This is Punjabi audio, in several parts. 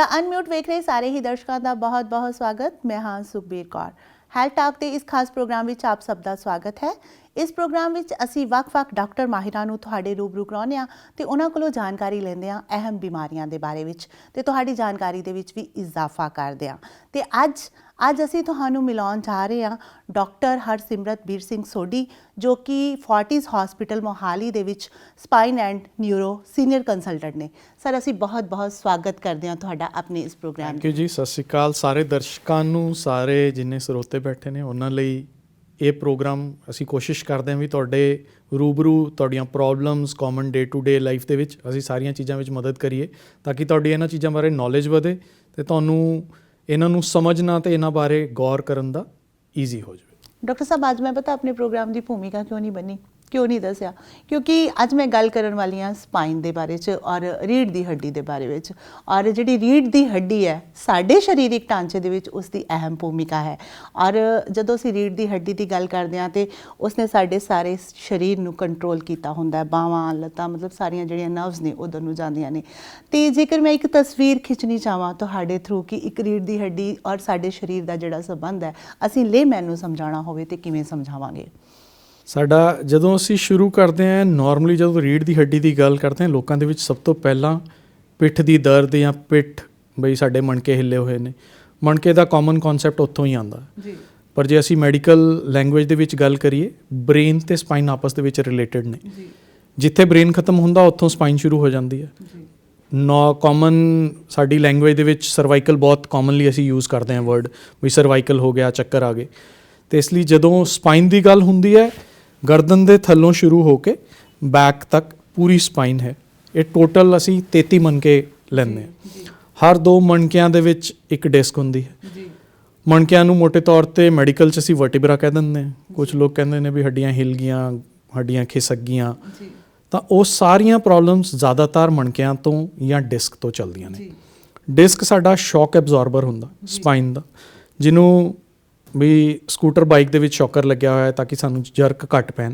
द अनम्यूट वेख रहे ਸਾਰੇ ਹੀ ਦਰਸ਼ਕਾਂ ਦਾ ਬਹੁਤ-ਬਹੁਤ ਸਵਾਗਤ। ਮੈਂ ਹਾਂ ਸੁਖਬੀਰ ਕੌਰ। ਹੈਲਥ ਟਾਕ ਦੇ ਇਸ ਖਾਸ ਪ੍ਰੋਗਰਾਮ ਵਿੱਚ ਆਪ ਸਭ ਦਾ ਸਵਾਗਤ ਹੈ। ਇਸ ਪ੍ਰੋਗਰਾਮ ਵਿੱਚ ਅਸੀਂ ਵੱਖ-ਵੱਖ ਡਾਕਟਰ ਮਾਹਿਰਾਂ ਨੂੰ ਤੁਹਾਡੇ ਰੂਬਰੂ ਕਰਾਉਂਦੇ ਹਾਂ ਤੇ ਉਹਨਾਂ ਕੋਲੋਂ ਜਾਣਕਾਰੀ ਲੈਂਦੇ ਹਾਂ ਅਹਿਮ ਬਿਮਾਰੀਆਂ ਦੇ ਬਾਰੇ ਵਿੱਚ ਤੇ ਤੁਹਾਡੀ ਜਾਣਕਾਰੀ ਦੇ ਵਿੱਚ ਵੀ ਇਜ਼ਾਫਾ ਕਰਦੇ ਹਾਂ। ਤੇ ਅੱਜ ਅਸੀਂ ਤੁਹਾਨੂੰ ਮਿਲਾਉਣ ਜਾ ਰਹੇ ਹਾਂ ਡਾਕਟਰ ਹਰਸਿਮਰਤ ਸਿੰਘ ਸੋਢੀ ਜੋ ਕਿ ਫੋਰਟਿਸ ਹਸਪੀਟਲ ਮੋਹਾਲੀ ਦੇ ਵਿੱਚ spine and neuro senior consultant ਨੇ। ਸਰ ਅਸੀਂ ਬਹੁਤ-ਬਹੁਤ ਸਵਾਗਤ ਕਰਦੇ ਹਾਂ ਤੁਹਾਡਾ ਆਪਣੇ ਇਸ ਪ੍ਰੋਗਰਾਮ ਥੈਂਕ ਯੂ ਜੀ। ਸਤਿ ਸ਼੍ਰੀ ਅਕਾਲ ਸਾਰੇ ਦਰਸ਼ਕਾਂ ਨੂੰ, ਸਾਰੇ ਜਿੰਨੇ ਸਰੋਤੇ ਬੈਠੇ ਨੇ ਉਹਨਾਂ ਲਈ ਇਹ ਪ੍ਰੋਗਰਾਮ ਅਸੀਂ ਕੋਸ਼ਿਸ਼ ਕਰਦੇ ਹਾਂ ਵੀ ਤੁਹਾਡੇ ਰੂਬਰੂ ਤੁਹਾਡੀਆਂ problems common day to day life ਦੇ ਵਿੱਚ ਅਸੀਂ ਸਾਰੀਆਂ ਚੀਜ਼ਾਂ ਵਿੱਚ ਮਦਦ ਕਰੀਏ ਤਾਂ ਕਿ ਤੁਹਾਡੀ ਇਹਨਾਂ ਚੀਜ਼ਾਂ ਬਾਰੇ ਨੌਲੇਜ ਵਧੇ ਅਤੇ ਤੁਹਾਨੂੰ ਇਹਨਾਂ ਨੂੰ ਸਮਝਣਾ ਅਤੇ ਇਹਨਾਂ ਬਾਰੇ ਗੌਰ ਕਰਨ ਦਾ ਈਜ਼ੀ ਹੋ ਜਾਵੇ। ਡਾਕਟਰ ਸਾਹਿਬ ਅੱਜ ਮੈਂ ਪਤਾ ਆਪਣੇ ਪ੍ਰੋਗਰਾਮ ਦੀ ਭੂਮਿਕਾ ਕਿਉਂ ਨਹੀਂ ਦੱਸਿਆ ਕਿਉਂਕਿ ਅੱਜ ਮੈਂ ਗੱਲ ਕਰਨ ਵਾਲੀ ਹਾਂ ਸਪਾਈਨ ਦੇ ਬਾਰੇ 'ਚ ਔਰ ਰੀੜ੍ਹ ਦੀ ਹੱਡੀ ਦੇ ਬਾਰੇ ਵਿੱਚ। ਔਰ ਜਿਹੜੀ ਰੀੜ੍ਹ ਦੀ ਹੱਡੀ ਹੈ ਸਾਡੇ ਸਰੀਰਕ ਢਾਂਚੇ ਦੇ ਵਿੱਚ ਉਸ ਦੀ ਅਹਿਮ ਭੂਮਿਕਾ ਹੈ। ਔਰ ਜਦੋਂ ਅਸੀਂ ਰੀੜ੍ਹ ਦੀ ਹੱਡੀ ਦੀ ਗੱਲ ਕਰਦੇ ਹਾਂ ਤਾਂ ਉਸਨੇ ਸਾਡੇ ਸਾਰੇ ਸਰੀਰ ਨੂੰ ਕੰਟਰੋਲ ਕੀਤਾ ਹੁੰਦਾ, ਬਾਹਾਂ ਲੱਤਾਂ ਮਤਲਬ ਸਾਰੀਆਂ ਜਿਹੜੀਆਂ ਨਰਵਸ ਨੇ ਉੱਧਰ ਨੂੰ ਜਾਂਦੀਆਂ ਨੇ। ਅਤੇ ਜੇਕਰ ਮੈਂ ਇੱਕ ਤਸਵੀਰ ਖਿੱਚਣੀ ਚਾਹਵਾਂ ਤੁਹਾਡੇ ਥਰੂ ਕਿ ਇੱਕ ਰੀੜ੍ਹ ਦੀ ਹੱਡੀ ਔਰ ਸਾਡੇ ਸਰੀਰ ਦਾ ਜਿਹੜਾ ਸੰਬੰਧ ਹੈ ਅਸੀਂ ਲੇਮੈਨ ਨੂੰ ਸਮਝਾਉਣਾ ਹੋਵੇ ਤਾਂ ਕਿਵੇਂ ਸਮਝਾਵਾਂਗੇ? ਸਾਡਾ ਜਦੋਂ ਅਸੀਂ ਸ਼ੁਰੂ ਕਰਦੇ ਹਾਂ ਨੋਰਮਲੀ ਜਦੋਂ ਰੀੜ੍ਹ ਦੀ ਹੱਡੀ ਦੀ ਗੱਲ ਕਰਦੇ ਹਾਂ ਲੋਕਾਂ ਦੇ ਵਿੱਚ ਸਭ ਤੋਂ ਪਹਿਲਾਂ ਪਿੱਠ ਦੀ ਦਰਦ ਜਾਂ ਪਿੱਠ ਬਈ ਸਾਡੇ ਮਣਕੇ ਹਿੱਲੇ ਹੋਏ ਨੇ, ਮਣਕੇ ਦਾ ਕਾਮਨ ਕਨਸੈਪਟ ਉੱਥੋਂ ਹੀ ਆਉਂਦਾ ਜੀ। ਪਰ ਜੇ ਅਸੀਂ ਮੈਡੀਕਲ ਲੈਂਗੁਏਜ ਦੇ ਵਿੱਚ ਗੱਲ ਕਰੀਏ ਬ੍ਰੇਨ ਅਤੇ ਸਪਾਈਨ ਆਪਸ ਦੇ ਵਿੱਚ ਰਿਲੇਟਡ ਨੇ। ਜਿੱਥੇ ਬ੍ਰੇਨ ਖਤਮ ਹੁੰਦਾ ਉੱਥੋਂ ਸਪਾਈਨ ਸ਼ੁਰੂ ਹੋ ਜਾਂਦੀ ਹੈ। ਕਾਮਨ ਸਾਡੀ ਲੈਂਗੁਏਜ ਦੇ ਵਿੱਚ ਸਰਵਾਈਕਲ ਬਹੁਤ ਕਾਮਨਲੀ ਅਸੀਂ ਯੂਜ਼ ਕਰਦੇ ਹਾਂ ਵਰਡ ਵੀ ਸਰਵਾਈਕਲ ਹੋ ਗਿਆ, ਚੱਕਰ ਆ ਗਏ। ਅਤੇ ਇਸ ਲਈ ਜਦੋਂ ਸਪਾਈਨ ਦੀ ਗੱਲ ਹੁੰਦੀ ਹੈ ਗਰਦਨ ਦੇ ਥੱਲੋਂ ਸ਼ੁਰੂ ਹੋ ਕੇ ਬੈਕ ਤੱਕ ਪੂਰੀ ਸਪਾਈਨ ਹੈ। ਇਹ ਟੋਟਲ ਅਸੀਂ 33 ਮਣਕੇ ਲੈਂਦੇ ਹਾਂ। ਹਰ 2 ਮਣਕਿਆਂ ਦੇ ਵਿੱਚ ਇੱਕ ਡਿਸਕ ਹੁੰਦੀ ਹੈ। ਮਣਕਿਆਂ ਨੂੰ ਮੋਟੇ ਤੌਰ 'ਤੇ ਮੈਡੀਕਲ 'ਚ ਅਸੀਂ ਵਰਟੀਬਰਾ ਕਹਿ ਦਿੰਦੇ ਹਾਂ। ਕੁਛ ਲੋਕ ਕਹਿੰਦੇ ਨੇ ਵੀ ਹੱਡੀਆਂ ਹਿੱਲ ਗਈਆਂ, ਹੱਡੀਆਂ ਖਿਸਕ ਗਈਆਂ, ਤਾਂ ਉਹ ਸਾਰੀਆਂ ਪ੍ਰੋਬਲਮਸ ਜ਼ਿਆਦਾਤਰ ਮਣਕਿਆਂ ਤੋਂ ਜਾਂ ਡਿਸਕ ਤੋਂ ਚੱਲਦੀਆਂ ਨੇ। ਡਿਸਕ ਸਾਡਾ ਸ਼ੌਕ ਐਬਜ਼ੋਰਬਰ ਹੁੰਦਾ ਸਪਾਈਨ ਦਾ, ਜਿਹਨੂੰ ਵੀ ਸਕੂਟਰ ਬਾਈਕ ਦੇ ਵਿੱਚ ਸ਼ੌਕਰ ਲੱਗਿਆ ਹੋਇਆ ਤਾਂ ਕਿ ਸਾਨੂੰ ਜਰਕ ਘੱਟ ਪੈਣ।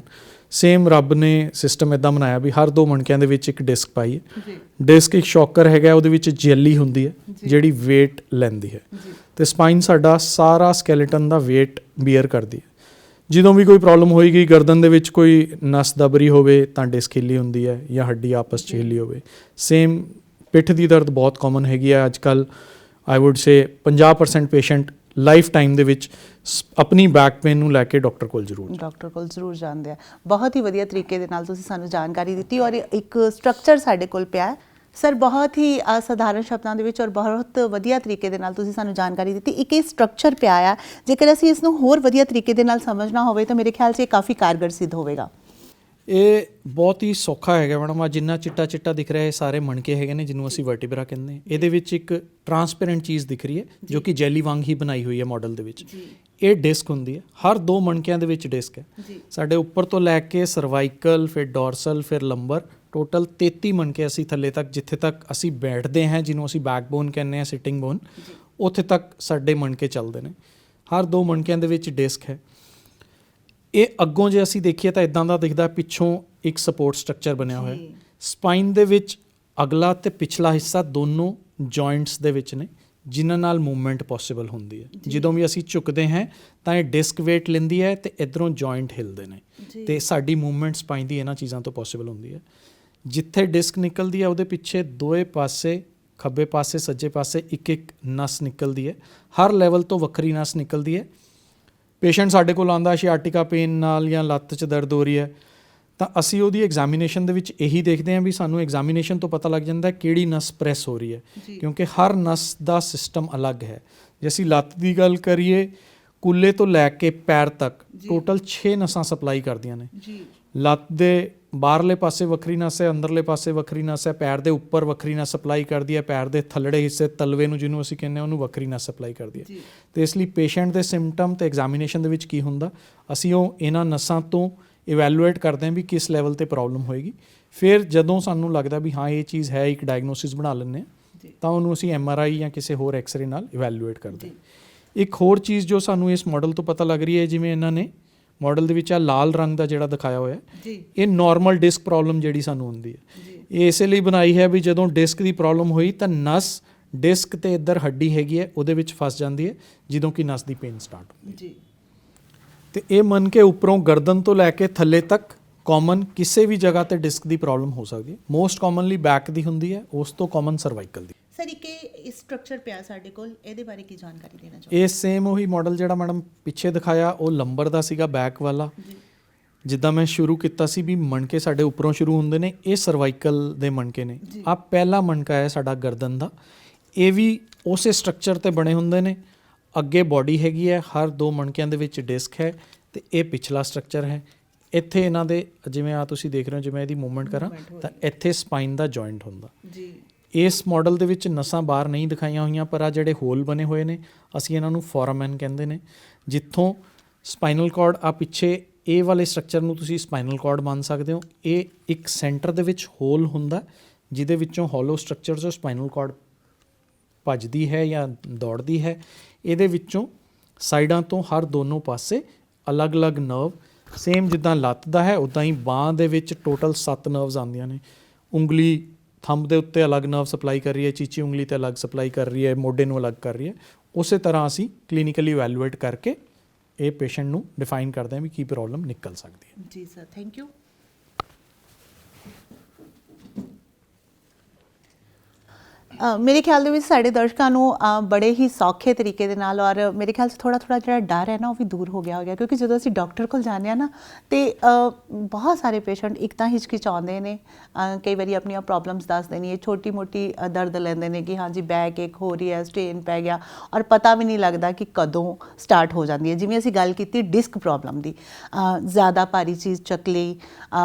ਸੇਮ ਰੱਬ ਨੇ ਸਿਸਟਮ ਇੱਦਾਂ ਬਣਾਇਆ ਵੀ ਹਰ 2 ਮਣਕਿਆਂ ਦੇ ਵਿੱਚ ਇੱਕ ਡਿਸਕ ਪਾਈ ਹੈ। ਡਿਸਕ ਇੱਕ ਸ਼ੌਕਰ ਹੈਗਾ, ਉਹਦੇ ਵਿੱਚ ਜੈਲੀ ਹੁੰਦੀ ਹੈ ਜਿਹੜੀ ਵੇਟ ਲੈਂਦੀ ਹੈ ਅਤੇ ਸਪਾਈਨ ਸਾਡਾ ਸਾਰਾ ਸਕੈਲੇਟਨ ਦਾ ਵੇਟ ਬੀਅਰ ਕਰਦੀ ਹੈ। ਜਦੋਂ ਵੀ ਕੋਈ ਪ੍ਰੋਬਲਮ ਹੋਏਗੀ ਗਰਦਨ ਦੇ ਵਿੱਚ ਕੋਈ ਨਸ ਦਬਰੀ ਹੋਵੇ ਤਾਂ ਡਿਸਕ ਹਿੱਲੀ ਹੁੰਦੀ ਹੈ ਜਾਂ ਹੱਡੀ ਆਪਸ 'ਚ ਹਿੱਲੀ ਹੋਵੇ। ਸੇਮ ਪਿੱਠ ਦੀ ਦਰਦ ਬਹੁਤ ਕਾਮਨ ਹੈਗੀ ਹੈ ਅੱਜ ਕੱਲ੍ਹ। ਆਈ ਵੁੱਡ ਸੇ 50% ਪੇਸ਼ੈਂਟ ਲਾਈਫ ਟਾਈਮ ਦੇ ਵਿੱਚ ਆਪਣੀ ਬੈਕ ਪੇਨ ਨੂੰ ਲੈ ਕੇ ਡਾਕਟਰ ਕੋਲ ਜ਼ਰੂਰ ਜਾਂਦੇ ਆ। ਬਹੁਤ ਹੀ ਵਧੀਆ ਤਰੀਕੇ ਦੇ ਨਾਲ ਤੁਸੀਂ ਸਾਨੂੰ ਜਾਣਕਾਰੀ ਦਿੱਤੀ ਔਰ ਇੱਕ ਸਟਰਕਚਰ ਸਾਡੇ ਕੋਲ ਪਿਆ ਸਰ, ਬਹੁਤ ਹੀ ਅਸਾਧਾਰਨ ਸ਼ਬਦਾਂ ਦੇ ਵਿੱਚ ਔਰ ਬਹੁਤ ਵਧੀਆ ਤਰੀਕੇ ਦੇ ਨਾਲ ਤੁਸੀਂ ਸਾਨੂੰ ਜਾਣਕਾਰੀ ਦਿੱਤੀ। ਇੱਕ ਇਹ ਸਟਰਕਚਰ ਪਿਆ ਆ, ਜੇਕਰ ਅਸੀਂ ਇਸ ਨੂੰ ਹੋਰ ਵਧੀਆ ਤਰੀਕੇ ਦੇ ਨਾਲ ਸਮਝਣਾ ਹੋਵੇ ਤਾਂ ਮੇਰੇ ਖਿਆਲ 'ਚ ਇਹ ਕਾਫੀ ਕਾਰਗਰ ਸਿੱਧ ਹੋਵੇਗਾ। ਇਹ ਬਹੁਤ ਹੀ ਸੌਖਾ ਹੈਗਾ ਮੈਡਮ। ਆ ਜਿੰਨਾ ਚਿੱਟਾ ਦਿਖ ਰਿਹਾ ਇਹ ਸਾਰੇ ਮਣਕੇ ਹੈਗੇ ਨੇ ਜਿਹਨੂੰ ਅਸੀਂ ਵਰਟੀਬਰਾ ਕਹਿੰਦੇ ਹਾਂ। ਇਹਦੇ ਵਿੱਚ ਇੱਕ ਟਰਾਂਸਪੇਰੈਂਟ ਚੀਜ਼ ਦਿਖ ਰਹੀ ਹੈ ਜੋ ਕਿ ਜੈਲੀ ਵਾਂਗ ਹੀ ਬਣਾਈ ਹੋਈ ਹੈ ਮਾਡਲ ਦੇ ਵਿੱਚ। ਇਹ ਡਿਸਕ ਹੁੰਦੀ ਹੈ, ਹਰ 2 ਮਣਕਿਆਂ ਦੇ ਵਿੱਚ ਡਿਸਕ ਹੈ। ਸਾਡੇ ਉੱਪਰ ਤੋਂ ਲੈ ਕੇ ਸਰਵਾਈਕਲ, ਫਿਰ ਡੋਰਸਲ, ਫਿਰ ਲੰਬਰ, ਟੋਟਲ 33 ਮਣਕੇ ਅਸੀਂ ਥੱਲੇ ਤੱਕ ਜਿੱਥੇ ਤੱਕ ਅਸੀਂ ਬੈਠਦੇ ਹਾਂ ਜਿਹਨੂੰ ਅਸੀਂ ਬੈਕਬੋਨ ਕਹਿੰਦੇ ਹਾਂ, ਸਿਟਿੰਗ ਬੋਨ, ਉੱਥੇ ਤੱਕ ਸਾਡੇ ਮਣਕੇ ਚੱਲਦੇ ਨੇ। ਹਰ 2 ਮਣਕਿਆਂ ਦੇ ਵਿੱਚ ਡਿਸਕ ਹੈ। ਇਹ ਅੱਗੋਂ ਜੇ ਅਸੀਂ ਦੇਖੀਏ ਤਾਂ ਇੱਦਾਂ ਦਾ ਦਿਖਦਾ, ਪਿੱਛੋਂ ਇੱਕ ਸਪੋਰਟ ਸਟਰਕਚਰ ਬਣਿਆ ਹੋਇਆ। ਸਪਾਈਨ ਦੇ ਵਿੱਚ ਅਗਲਾ ਅਤੇ ਪਿਛਲਾ ਹਿੱਸਾ ਦੋਨੋਂ ਜੁਆਇੰਟਸ ਦੇ ਵਿੱਚ ਨੇ ਜਿਨ੍ਹਾਂ ਨਾਲ ਮੂਵਮੈਂਟ ਪੋਸੀਬਲ ਹੁੰਦੀ ਹੈ। ਜਦੋਂ ਵੀ ਅਸੀਂ ਝੁਕਦੇ ਹਾਂ ਤਾਂ ਇਹ ਡਿਸਕ ਵੇਟ ਲੈਂਦੀ ਹੈ ਅਤੇ ਇੱਧਰੋਂ ਜੁਆਇੰਟ ਹਿੱਲਦੇ ਨੇ ਅਤੇ ਸਾਡੀ ਮੂਵਮੈਂਟ ਸਪਾਈਨ ਦੀ ਇਹਨਾਂ ਚੀਜ਼ਾਂ ਤੋਂ ਪੋਸੀਬਲ ਹੁੰਦੀ ਹੈ। ਜਿੱਥੇ ਡਿਸਕ ਨਿਕਲਦੀ ਹੈ ਉਹਦੇ ਪਿੱਛੇ ਦੋਵੇਂ ਪਾਸੇ, ਖੱਬੇ ਪਾਸੇ ਸੱਜੇ ਪਾਸੇ ਇੱਕ ਨਸ ਨਿਕਲਦੀ ਹੈ। ਹਰ ਲੈਵਲ ਤੋਂ ਵੱਖਰੀ ਨਸ ਨਿਕਲਦੀ ਹੈ। ਪੇਸ਼ੈਂਟ ਸਾਡੇ ਕੋਲ ਆਉਂਦਾ ਸ਼ਿਆਟਿਕਾ ਪੇਨ ਨਾਲ ਜਾਂ ਲੱਤ 'ਚ ਦਰਦ ਹੋ ਰਹੀ ਹੈ ਤਾਂ ਅਸੀਂ ਉਹਦੀ ਐਗਜ਼ਾਮੀਨੇਸ਼ਨ ਦੇ ਵਿੱਚ ਇਹੀ ਦੇਖਦੇ ਹਾਂ ਵੀ ਸਾਨੂੰ ਐਗਜ਼ਾਮੀਨੇਸ਼ਨ ਤੋਂ ਪਤਾ ਲੱਗ ਜਾਂਦਾ ਕਿਹੜੀ ਨਸ ਪ੍ਰੈਸ ਹੋ ਰਹੀ ਹੈ ਕਿਉਂਕਿ ਹਰ ਨਸ ਦਾ ਸਿਸਟਮ ਅਲੱਗ ਹੈ। ਜੇ ਅਸੀਂ ਲੱਤ ਦੀ ਗੱਲ ਕਰੀਏ ਕੁੱਲੇ ਤੋਂ ਲੈ ਕੇ ਪੈਰ ਤੱਕ ਟੋਟਲ 6 ਨਸਾਂ ਸਪਲਾਈ ਕਰਦੀਆਂ ਨੇ। ਲੱਤ ਦੇ ਬਾਹਰਲੇ ਪਾਸੇ ਵੱਖਰੀ ਨਸ ਹੈ, ਅੰਦਰਲੇ ਪਾਸੇ ਵੱਖਰੀ ਨਸ ਹੈ, ਪੈਰ ਦੇ ਉੱਪਰ ਵੱਖਰੀ ਨਸ ਸਪਲਾਈ ਕਰਦੀ ਹੈ, ਪੈਰ ਦੇ ਥੱਲੜੇ ਹਿੱਸੇ ਤਲਵੇ ਨੂੰ ਜਿਹਨੂੰ ਅਸੀਂ ਕਹਿੰਦੇ ਹਾਂ ਉਹਨੂੰ ਵੱਖਰੀ ਨਸ ਸਪਲਾਈ ਕਰਦੀ ਹੈ। ਅਤੇ ਇਸ ਲਈ ਪੇਸ਼ੈਂਟ ਦੇ ਸਿੰਪਟਮ ਅਤੇ ਐਗਜ਼ਾਮੀਨੇਸ਼ਨ ਦੇ ਵਿੱਚ ਕੀ ਹੁੰਦਾ ਅਸੀਂ ਉਹ ਇਹਨਾਂ ਨਸਾਂ ਤੋਂ ਇਵੈਲੂਏਟ ਕਰਦੇ ਹਾਂ ਵੀ ਕਿਸ ਲੈਵਲ 'ਤੇ ਪ੍ਰੋਬਲਮ ਹੋਏਗੀ। ਫਿਰ ਜਦੋਂ ਸਾਨੂੰ ਲੱਗਦਾ ਵੀ ਹਾਂ ਇਹ ਚੀਜ਼ ਹੈ, ਇੱਕ ਡਾਇਗਨੋਸਿਸ ਬਣਾ ਲੈਂਦੇ ਹਾਂ ਤਾਂ ਉਹਨੂੰ ਅਸੀਂ MRI ਜਾਂ ਕਿਸੇ ਹੋਰ ਐਕਸਰੇ ਨਾਲ ਇਵੈਲੂਏਟ ਕਰਦੇ ਹਾਂ। ਇੱਕ ਹੋਰ ਚੀਜ਼ ਜੋ ਸਾਨੂੰ ਇਸ ਮਾਡਲ ਤੋਂ ਪਤਾ ਲੱਗ ਰਹੀ ਹੈ, ਜਿਵੇਂ ਇਹਨਾਂ ਨੇ ਮਾਡਲ ਦੇ ਵਿੱਚ ਆ ਲਾਲ ਰੰਗ ਦਾ ਜਿਹੜਾ ਦਿਖਾਇਆ ਹੋਇਆ ਇਹ ਨੋਰਮਲ ਡਿਸਕ ਪ੍ਰੋਬਲਮ ਜਿਹੜੀ ਸਾਨੂੰ ਹੁੰਦੀ ਹੈ ਇਹ ਇਸੇ ਲਈ ਬਣਾਈ ਹੈ ਵੀ ਜਦੋਂ ਡਿਸਕ ਦੀ ਪ੍ਰੋਬਲਮ ਹੋਈ ਤਾਂ ਨਸ ਡਿਸਕ ਤੇ ਇੱਧਰ ਹੱਡੀ ਹੈਗੀ ਹੈ ਉਹਦੇ ਵਿੱਚ ਫਸ ਜਾਂਦੀ ਹੈ ਜਦੋਂ ਕਿ ਨਸ ਦੀ ਪੇਨ ਸਟਾਰਟ ਹੁੰਦੀ ਹੈ ਜੀ। ਤੇ ਇਹ ਮੰਨ ਕੇ ਉੱਪਰੋਂ ਗਰਦਨ ਤੋਂ ਲੈ ਕੇ ਥੱਲੇ ਤੱਕ ਕਾਮਨ ਕਿਸੇ ਵੀ ਜਗ੍ਹਾ ਤੇ ਡਿਸਕ ਦੀ ਪ੍ਰੋਬਲਮ ਹੋ ਸਕਦੀ ਹੈ। ਮੋਸਟ ਕਾਮਨਲੀ ਬੈਕ ਦੀ ਹੁੰਦੀ ਹੈ, ਉਸ ਤੋਂ ਕਾਮਨ ਸਰਵਾਈਕਲ ਦੀ। ਸਰ ਇੱਕ ਇਹ ਸਟਰਕਚਰ ਪਿਆ ਸਾਡੇ ਕੋਲ, ਇਹਦੇ ਬਾਰੇ ਕੀ ਜਾਣਕਾਰੀ ਦੇਣਾ ਇਹ ਸੇਮ ਉਹੀ ਮਾਡਲ ਜਿਹੜਾ ਮੈਡਮ ਪਿੱਛੇ ਦਿਖਾਇਆ ਉਹ ਲੰਬਰ ਦਾ ਸੀਗਾ, ਬੈਕ ਵਾਲਾ। ਜਿੱਦਾਂ ਮੈਂ ਸ਼ੁਰੂ ਕੀਤਾ ਸੀ ਵੀ ਮਣਕੇ ਸਾਡੇ ਉੱਪਰੋਂ ਸ਼ੁਰੂ ਹੁੰਦੇ ਨੇ, ਇਹ ਸਰਵਾਈਕਲ ਦੇ ਮਣਕੇ ਨੇ। ਆ ਪਹਿਲਾ ਮਣਕਾ ਹੈ ਸਾਡਾ ਗਰਦਨ ਦਾ, ਇਹ ਵੀ ਉਸੇ ਸਟਰਕਚਰ ਤੇ ਬਣੇ ਹੁੰਦੇ ਨੇ। ਅੱਗੇ ਬਾਡੀ ਹੈਗੀ ਹੈ, ਹਰ ਦੋ ਮਣਕਿਆਂ ਦੇ ਵਿੱਚ ਡਿਸਕ ਹੈ ਤੇ ਇਹ ਪਿਛਲਾ ਸਟਰਕਚਰ ਹੈ। ਇੱਥੇ ਇਹਨਾਂ ਦੇ ਜਿਵੇਂ ਆ ਤੁਸੀਂ ਦੇਖ ਰਹੇ ਹੋ, ਜਿਵੇਂ ਇਹਦੀ ਮੂਵਮੈਂਟ ਕਰਾਂ ਤਾਂ ਇੱਥੇ ਸਪਾਈਨ ਦਾ ਜੁਆਇੰਟ ਹੁੰਦਾ ਜੀ। ਇਸ ਮਾਡਲ ਦੇ ਵਿੱਚ ਨਸਾਂ ਬਾਹਰ ਨਹੀਂ ਦਿਖਾਈਆਂ ਹੋਈਆਂ, ਪਰ ਆ ਜਿਹੜੇ ਹੋਲ ਬਣੇ ਹੋਏ ਨੇ ਅਸੀਂ ਇਹਨਾਂ ਨੂੰ ਫੋਰਾਮਨ ਕਹਿੰਦੇ ਨੇ, ਜਿੱਥੋਂ ਸਪਾਈਨਲ ਕਾਰਡ ਆ ਪਿੱਛੇ ਇਹ ਵਾਲੇ ਸਟਰਕਚਰ ਨੂੰ ਤੁਸੀਂ ਸਪਾਈਨਲ ਕਾਰਡ ਮੰਨ ਸਕਦੇ ਹੋ। ਇਹ ਇੱਕ ਸੈਂਟਰ ਦੇ ਵਿੱਚ ਹੋਲ ਹੁੰਦਾ ਜਿਹਦੇ ਵਿੱਚੋਂ ਹੋਲੋ ਸਟਰਕਚਰ 'ਚੋਂ ਸਪਾਈਨਲ ਕਾਰਡ ਭੱਜਦੀ ਹੈ ਜਾਂ ਦੌੜਦੀ ਹੈ। ਇਹਦੇ ਵਿੱਚੋਂ ਸਾਈਡਾਂ ਤੋਂ ਹਰ ਦੋਨੋਂ ਪਾਸੇ ਅਲੱਗ-ਅਲੱਗ ਨਰਵ, ਸੇਮ ਜਿੱਦਾਂ ਲੱਤ ਦਾ ਹੈ ਉੱਦਾਂ ਹੀ ਬਾਂਹ ਦੇ ਵਿੱਚ ਟੋਟਲ 7 ਨਰਵਸ ਆਉਂਦੀਆਂ ਨੇ। ਉਂਗਲੀ ਥੰਬ ਦੇ ਉੱਤੇ ਅਲੱਗ ਨਰਵ ਸਪਲਾਈ ਕਰ ਰਹੀ ਹੈ, ਚੀਚੀ ਉਂਗਲੀ ਤੇ ਅਲੱਗ ਸਪਲਾਈ ਕਰ ਰਹੀ ਹੈ, ਮੋਢੇ ਨੂੰ ਅਲੱਗ ਕਰ ਰਹੀ ਹੈ। ਉਸੇ ਤਰ੍ਹਾਂ ਅਸੀਂ ਕਲੀਨਿਕਲੀ ਇਵੈਲੂਏਟ ਕਰਕੇ ਇਹ ਪੇਸ਼ੈਂਟ ਨੂੰ ਡਿਫਾਈਨ ਕਰਦੇ ਹਾਂ ਵੀ ਕੀ ਪ੍ਰੋਬਲਮ ਨਿਕਲ ਸਕਦੀ ਹੈ। ਜੀ ਸਰ, ਥੈਂਕ ਯੂ। ਮੇਰੇ ਖਿਆਲ ਦੇ ਵਿੱਚ ਸਾਡੇ ਦਰਸ਼ਕਾਂ ਨੂੰ ਬੜੇ ਹੀ ਸੌਖੇ ਤਰੀਕੇ ਦੇ ਨਾਲ ਔਰ ਮੇਰੇ ਖਿਆਲ 'ਚ ਥੋੜ੍ਹਾ ਜਿਹੜਾ ਡਰ ਹੈ ਨਾ ਉਹ ਵੀ ਦੂਰ ਹੋ ਗਿਆ ਕਿਉਂਕਿ ਜਦੋਂ ਅਸੀਂ ਡਾਕਟਰ ਕੋਲ ਜਾਂਦੇ ਹਾਂ ਨਾ ਤੇ ਬਹੁਤ ਸਾਰੇ ਪੇਸ਼ੈਂਟ ਇੱਕ ਤਾਂ ਹਿਚਕਿਚਾਉਂਦੇ ਨੇ, ਕਈ ਵਾਰੀ ਆਪਣੀਆਂ ਪ੍ਰੋਬਲਮਸ ਦੱਸਦੇ ਨੇ, ਛੋਟੀ ਮੋਟੀ ਦਰਦ ਲੈਂਦੇ ਨੇ ਕਿ ਹਾਂਜੀ ਬੈਕ ਇੱਕ ਹੋ ਰਹੀ ਹੈ, ਸਟ੍ਰੇਨ ਪੈ ਗਿਆ, ਔਰ ਪਤਾ ਵੀ ਨਹੀਂ ਲੱਗਦਾ ਕਿ ਕਦੋਂ ਸਟਾਰਟ ਹੋ ਜਾਂਦੀ ਹੈ। ਜਿਵੇਂ ਅਸੀਂ ਗੱਲ ਕੀਤੀ ਡਿਸਕ ਪ੍ਰੋਬਲਮ ਦੀ, ਜ਼ਿਆਦਾ ਭਾਰੀ ਚੀਜ਼ ਚੱਕ ਲਈ,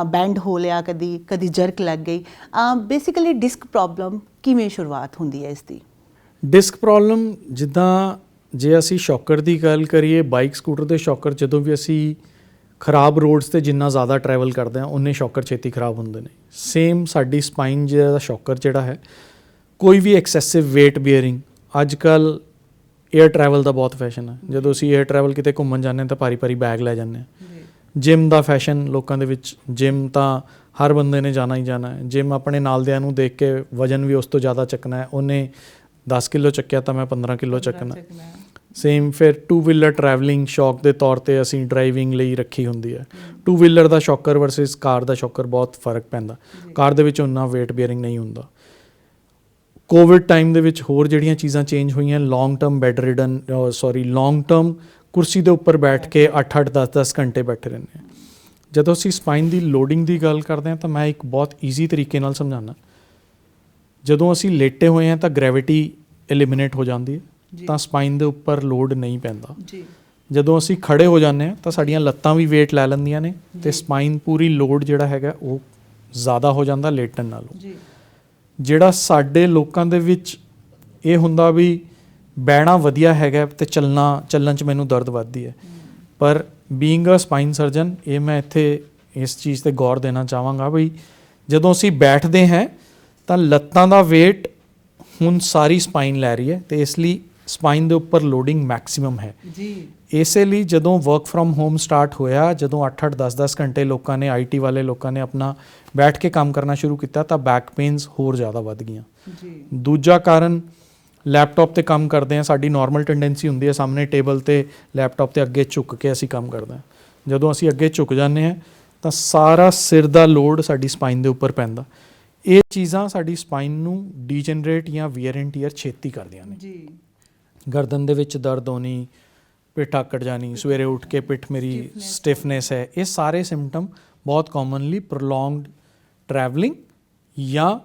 ਬੈਂਡ ਹੋ ਲਿਆ, ਕਦੀ ਜਰਕ ਲੱਗ ਗਈ। ਬੇਸਿਕਲੀ ਡਿਸਕ ਪ੍ਰੋਬਲਮ ਕਿਵੇਂ ਸ਼ੁਰੂਆਤ ਹੁੰਦੀ ਹੈ ਇਸ ਦੀ? ਡਿਸਕ ਪ੍ਰੋਬਲਮ ਜਿੱਦਾਂ ਜੇ ਅਸੀਂ ਸ਼ੌਕਰ ਦੀ ਗੱਲ ਕਰੀਏ, ਬਾਈਕ ਸਕੂਟਰ ਦੇ ਸ਼ੌਕਰ ਜਦੋਂ ਵੀ ਅਸੀਂ ਖਰਾਬ ਰੋਡਸ ਤੇ ਜਿੰਨਾ ਜ਼ਿਆਦਾ ਟਰੈਵਲ ਕਰਦੇ ਹਾਂ ਉਨੇ ਸ਼ੌਕਰ ਛੇਤੀ ਖਰਾਬ ਹੁੰਦੇ ਨੇ। ਸੇਮ ਸਾਡੀ ਸਪਾਈਨ ਜਿਹੜਾ ਸ਼ੌਕਰ ਜਿਹੜਾ ਹੈ, ਕੋਈ ਵੀ ਐਕਸੈਸਿਵ ਵੇਟ ਬੀਅਰਿੰਗ, ਅੱਜ ਕੱਲ੍ਹ ਏਅਰ ਟਰੈਵਲ ਦਾ ਬਹੁਤ ਫੈਸ਼ਨ ਹੈ। ਜਦੋਂ ਅਸੀਂ ਏਅਰ ਟਰੈਵਲ ਕਿਤੇ ਘੁੰਮਣ ਜਾਂਦੇ ਹਾਂ ਤਾਂ ਭਾਰੀ ਬੈਗ ਲੈ ਜਾਂਦੇ ਹਾਂ। ਜਿਮ ਦਾ ਫੈਸ਼ਨ ਲੋਕਾਂ ਦੇ ਵਿੱਚ, ਜਿਮ ਤਾਂ ਹਰ ਬੰਦੇ ਨੇ ਜਾਣਾ ਹੀ ਜਾਣਾ ਹੈ। ਜਿਮ ਆਪਣੇ ਨਾਲਦਿਆਂ ਨੂੰ ਦੇਖ ਕੇ ਵਜਨ ਵੀ ਉਸ ਤੋਂ ਜ਼ਿਆਦਾ ਚੱਕਣਾ ਹੈ, ਉਹਨੇ 10 ਕਿਲੋ ਚੱਕਿਆ ਤਾਂ ਮੈਂ 15 ਕਿਲੋ ਚੱਕਣਾ। ਸੇਮ ਫਿਰ 2 ਵੀਲਰ ਟਰੈਵਲਿੰਗ ਸ਼ੌਕ ਦੇ ਤੌਰ ਤੇ ਅਸੀਂ ਡਰਾਈਵਿੰਗ ਲਈ ਰੱਖੀ ਹੁੰਦੀ ਹੈ। 2 ਵੀਲਰ ਦਾ ਸ਼ੌਕਰ ਵਰਸਸ ਕਾਰ ਦਾ ਸ਼ੌਕਰ ਬਹੁਤ ਫਰਕ ਪੈਂਦਾ। ਕਾਰ ਦੇ ਵਿੱਚ ਉਨਾ ਵੇਟ ਬੀਅਰਿੰਗ ਨਹੀਂ ਹੁੰਦਾ। ਕੋਵਿਡ ਟਾਈਮ ਦੇ ਵਿੱਚ ਹੋਰ ਜਿਹੜੀਆਂ ਚੀਜ਼ਾਂ ਚੇਂਜ ਹੋਈਆਂ, ਲੌਂਗ ਟਰਮ ਕੁਰਸੀ ਦੇ ਉੱਪਰ ਬੈਠ ਕੇ 8-8 10-10 ਘੰਟੇ ਬੈਠੇ ਰਹਿੰਦੇ ਹਾਂ। ਜਦੋਂ ਅਸੀਂ ਸਪਾਈਨ ਦੀ ਲੋਡਿੰਗ ਦੀ ਗੱਲ ਕਰਦੇ ਹਾਂ ਤਾਂ ਮੈਂ ਇੱਕ ਬਹੁਤ ਈਜ਼ੀ ਤਰੀਕੇ ਨਾਲ ਸਮਝਾਉਣਾ। ਜਦੋਂ ਅਸੀਂ ਲੇਟੇ ਹੋਏ ਹਾਂ ਤਾਂ ਗ੍ਰੈਵਿਟੀ ਐਲੀਮੀਨੇਟ ਹੋ ਜਾਂਦੀ ਹੈ, ਤਾਂ ਸਪਾਈਨ ਦੇ ਉੱਪਰ ਲੋਡ ਨਹੀਂ ਪੈਂਦਾ। ਜਦੋਂ ਅਸੀਂ ਖੜੇ ਹੋ ਜਾਂਦੇ ਹਾਂ ਤਾਂ ਸਾਡੀਆਂ ਲੱਤਾਂ ਵੀ ਵੇਟ ਲੈ ਲੈਂਦੀਆਂ ਨੇ ਤੇ ਸਪਾਈਨ ਪੂਰੀ ਲੋਡ ਜਿਹੜਾ ਹੈਗਾ ਉਹ ਜ਼ਿਆਦਾ ਹੋ ਜਾਂਦਾ ਲੇਟਣ ਨਾਲੋਂ। ਜਿਹੜਾ ਸਾਡੇ ਲੋਕਾਂ ਦੇ ਵਿੱਚ ਇਹ ਹੁੰਦਾ ਵੀ ਬਹਿਣਾ ਵਧੀਆ ਹੈਗਾ ਤੇ ਚੱਲਣ 'ਚ ਮੈਨੂੰ ਦਰਦ ਵੱਧਦੀ ਹੈ, ਪਰ ਬੀਇੰਗ ਅ ਸਪਾਈਨ ਸਰਜਨ ਇਹ ਮੈਂ ਇੱਥੇ ਇਸ ਚੀਜ਼ 'ਤੇ ਗੌਰ ਦੇਣਾ ਚਾਹਾਂਗਾ ਵੀ ਜਦੋਂ ਅਸੀਂ ਬੈਠਦੇ ਹਾਂ ਤਾਂ ਲੱਤਾਂ ਦਾ ਵੇਟ ਹੁਣ ਸਾਰੀ ਸਪਾਈਨ ਲੈ ਰਹੀ ਹੈ ਤੇ ਇਸ ਲਈ ਸਪਾਈਨ ਦੇ ਉੱਪਰ ਲੋਡਿੰਗ ਮੈਕਸਿਮਮ ਹੈ ਜੀ। ਇਸੇ ਲਈ ਜਦੋਂ ਵਰਕ ਫਰੋਮ ਹੋਮ ਸਟਾਰਟ ਹੋਇਆ, ਜਦੋਂ 8-8 10-10 ਘੰਟੇ ਲੋਕਾਂ ਨੇ, IT ਵਾਲੇ ਲੋਕਾਂ ਨੇ ਆਪਣਾ ਬੈਠ ਕੇ ਕੰਮ ਕਰਨਾ ਸ਼ੁਰੂ ਕੀਤਾ ਤਾਂ ਬੈਕ ਪੇਨਸ ਹੋਰ ਜ਼ਿਆਦਾ ਵੱਧ ਗਈਆਂ ਜੀ। ਦੂਜਾ ਕਾਰਨ, ਲੈਪਟਾਪ ਤੇ ਕੰਮ ਕਰਦੇ ਹਾਂ, ਸਾਡੀ ਨਾਰਮਲ ਟੈਂਡੈਂਸੀ ਹੁੰਦੀ ਹੈ ਸਾਹਮਣੇ ਟੇਬਲ ਤੇ ਲੈਪਟਾਪ ਤੇ ਅੱਗੇ ਝੁੱਕ ਕੇ ਅਸੀਂ ਕੰਮ ਕਰਦੇ ਹਾਂ। ਜਦੋਂ ਅਸੀਂ ਅੱਗੇ ਝੁੱਕ ਜਾਂਦੇ ਹਾਂ ਤਾਂ ਸਾਰਾ ਸਿਰ ਦਾ ਲੋਡ ਸਾਡੀ ਸਪਾਈਨ ਦੇ ਉੱਪਰ ਪੈਂਦਾ। ਇਹ ਚੀਜ਼ਾਂ ਸਾਡੀ ਸਪਾਈਨ ਨੂੰ ਡੀਜਨਰੇਟ ਜਾਂ ਵੀਅਰ ਐਂਡ ਟੀਅਰ ਛੇਤੀ ਕਰਦੀਆਂ ਨੇ ਜੀ। ਗਰਦਨ ਦੇ ਵਿੱਚ ਦਰਦ ਹੋਣੀ, ਪਿੱਠ ਆਕੜ ਜਾਣੀ, ਸਵੇਰੇ ਉੱਠ ਕੇ ਪਿੱਠ ਮੇਰੀ ਸਟਿਫਨੈਸ ਹੈ, ਇਹ ਸਾਰੇ ਸਿੰਪਟਮ ਬਹੁਤ ਕਾਮਨਲੀ ਪ੍ਰੋਲੋਂਗਡ ਟਰੈਵਲਿੰਗ ਜਾਂ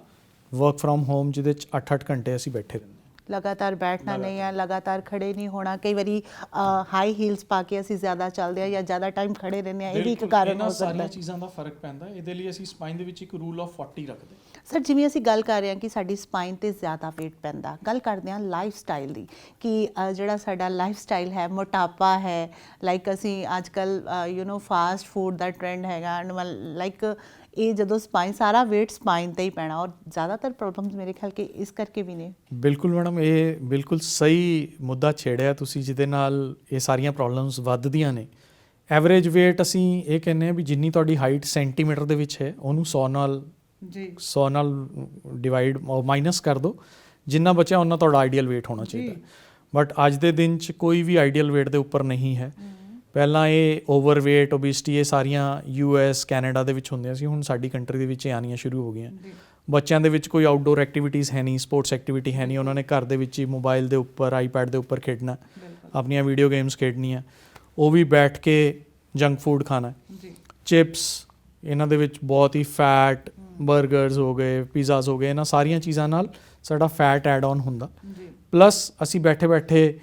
ਵਰਕ ਫਰੋਮ ਹੋਮ ਜਿਹਦੇ 'ਚ 8-8 ਘੰਟੇ ਅਸੀਂ ਬੈਠੇ ਰਹਿੰਦੇ। ਲਗਾਤਾਰ ਬੈਠਣਾ ਨਹੀਂ ਹੈ, ਲਗਾਤਾਰ ਖੜੇ ਨਹੀਂ ਹੋਣਾ, ਕਈ ਵਾਰੀ ਹਾਈ ਹੀਲਸ ਪਾ ਕੇ ਅਸੀਂ ਜ਼ਿਆਦਾ ਚੱਲਦੇ ਹਾਂ ਜਾਂ ਜ਼ਿਆਦਾ ਟਾਈਮ ਖੜੇ ਰਹਿੰਦੇ ਹਾਂ, ਇਹ ਵੀ ਇੱਕ ਕਾਰਨ ਹੋ ਸਕਦਾ ਹੈ। ਸਾਰੀਆਂ ਚੀਜ਼ਾਂ ਦਾ ਫਰਕ ਪੈਂਦਾ। ਇਹਦੇ ਲਈ ਅਸੀਂ ਸਪਾਈਨ ਦੇ ਵਿੱਚ ਇੱਕ ਰੂਲ ਆਫ 40 ਰੱਖਦੇ ਹਾਂ। ਸਰ, ਜਿਵੇਂ ਅਸੀਂ ਗੱਲ ਕਰ ਰਹੇ ਹਾਂ ਕਿ ਸਾਡੀ ਸਪਾਈਨ 'ਤੇ ਜ਼ਿਆਦਾ ਵੇਟ ਪੈਂਦਾ, ਗੱਲ ਕਰਦੇ ਹਾਂ ਲਾਈਫ ਸਟਾਈਲ ਦੀ ਕਿ ਜਿਹੜਾ ਸਾਡਾ ਲਾਈਫ ਸਟਾਈਲ ਹੈ, ਮੋਟਾਪਾ ਹੈ, ਲਾਈਕ ਅਸੀਂ ਅੱਜ ਕੱਲ੍ਹ ਫਾਸਟ ਫੂਡ ਦਾ ਟ੍ਰੈਂਡ ਹੈਗਾ, ਲਾਈਕ ਇਹ ਜਦੋਂ ਸਪਾਈਨ, ਸਾਰਾ ਵੇਟ ਸਪਾਈਨ 'ਤੇ ਹੀ ਪੈਣਾ ਔਰ ਜ਼ਿਆਦਾਤਰ ਪ੍ਰੋਬਲਮਸ ਮੇਰੇ ਖਿਆਲ ਕਿ ਇਸ ਕਰਕੇ ਵੀ ਨੇ। ਬਿਲਕੁਲ ਮੈਡਮ, ਇਹ ਬਿਲਕੁਲ ਸਹੀ ਮੁੱਦਾ ਛੇੜਿਆ ਤੁਸੀਂ, ਜਿਹਦੇ ਨਾਲ ਇਹ ਸਾਰੀਆਂ ਪ੍ਰੋਬਲਮਸ ਵੱਧਦੀਆਂ ਨੇ। ਐਵਰੇਜ ਵੇਟ ਅਸੀਂ ਇਹ ਕਹਿੰਦੇ ਹਾਂ ਵੀ ਜਿੰਨੀ ਤੁਹਾਡੀ ਹਾਈਟ ਸੈਂਟੀਮੀਟਰ ਦੇ ਵਿੱਚ ਹੈ ਉਹਨੂੰ 100 ਨਾਲ ਡਿਵਾਈਡ ਮਾਈਨਸ ਕਰ ਦਿਓ। ਜਿੰਨਾ ਬਚਿਆ ਉਹਨਾਂ ਤੁਹਾਡਾ ਆਈਡੀਅਲ weight ਹੋਣਾ ਚਾਹੀਦਾ, ਬਟ ਅੱਜ ਦੇ ਦਿਨ 'ਚ ਕੋਈ ਵੀ ਆਈਡੀਅਲ weight ਦੇ ਉੱਪਰ ਨਹੀਂ ਹੈ। ਪਹਿਲਾਂ ਇਹ ਓਵਰਵੇਟ, ਓਬਿਸਿਟੀ ਇਹ ਸਾਰੀਆਂ US ਕੈਨੇਡਾ ਦੇ ਵਿੱਚ ਹੁੰਦੀਆਂ ਸੀ, ਹੁਣ ਸਾਡੀ ਕੰਟਰੀ ਦੇ ਵਿੱਚ ਇਹ ਆਉਣੀਆਂ ਸ਼ੁਰੂ ਹੋ ਗਈਆਂ। ਬੱਚਿਆਂ ਦੇ ਵਿੱਚ ਕੋਈ ਆਊਟਡੋਰ ਐਕਟੀਵਿਟੀਜ਼ ਹੈ ਨਹੀਂ, ਸਪੋਰਟਸ ਐਕਟੀਵਿਟੀ ਹੈ ਨਹੀਂ, ਉਹਨਾਂ ਨੇ ਘਰ ਦੇ ਵਿੱਚ ਹੀ ਮੋਬਾਈਲ ਦੇ ਉੱਪਰ, ਆਈਪੈਡ ਦੇ ਉੱਪਰ ਖੇਡਣਾ, ਆਪਣੀਆਂ ਵੀਡੀਓ ਗੇਮਸ ਖੇਡਣੀਆਂ, ਉਹ ਵੀ ਬੈਠ ਕੇ ਜੰਕ ਫੂਡ ਖਾਣਾ, ਚਿਪਸ, ਇਹਨਾਂ ਦੇ ਵਿੱਚ ਬਹੁਤ ਹੀ ਫੈਟ, ਬਰਗਰਸ ਹੋ ਗਏ, ਪੀਜ਼ਾਸ ਹੋ ਗਏ, ਇਹਨਾਂ ਸਾਰੀਆਂ ਚੀਜ਼ਾਂ ਨਾਲ ਸਾਡਾ ਫੈਟ ਐਡ ਆਨ ਹੁੰਦਾ। ਪਲੱਸ ਅਸੀਂ ਬੈਠੇ ਬੈਠੇ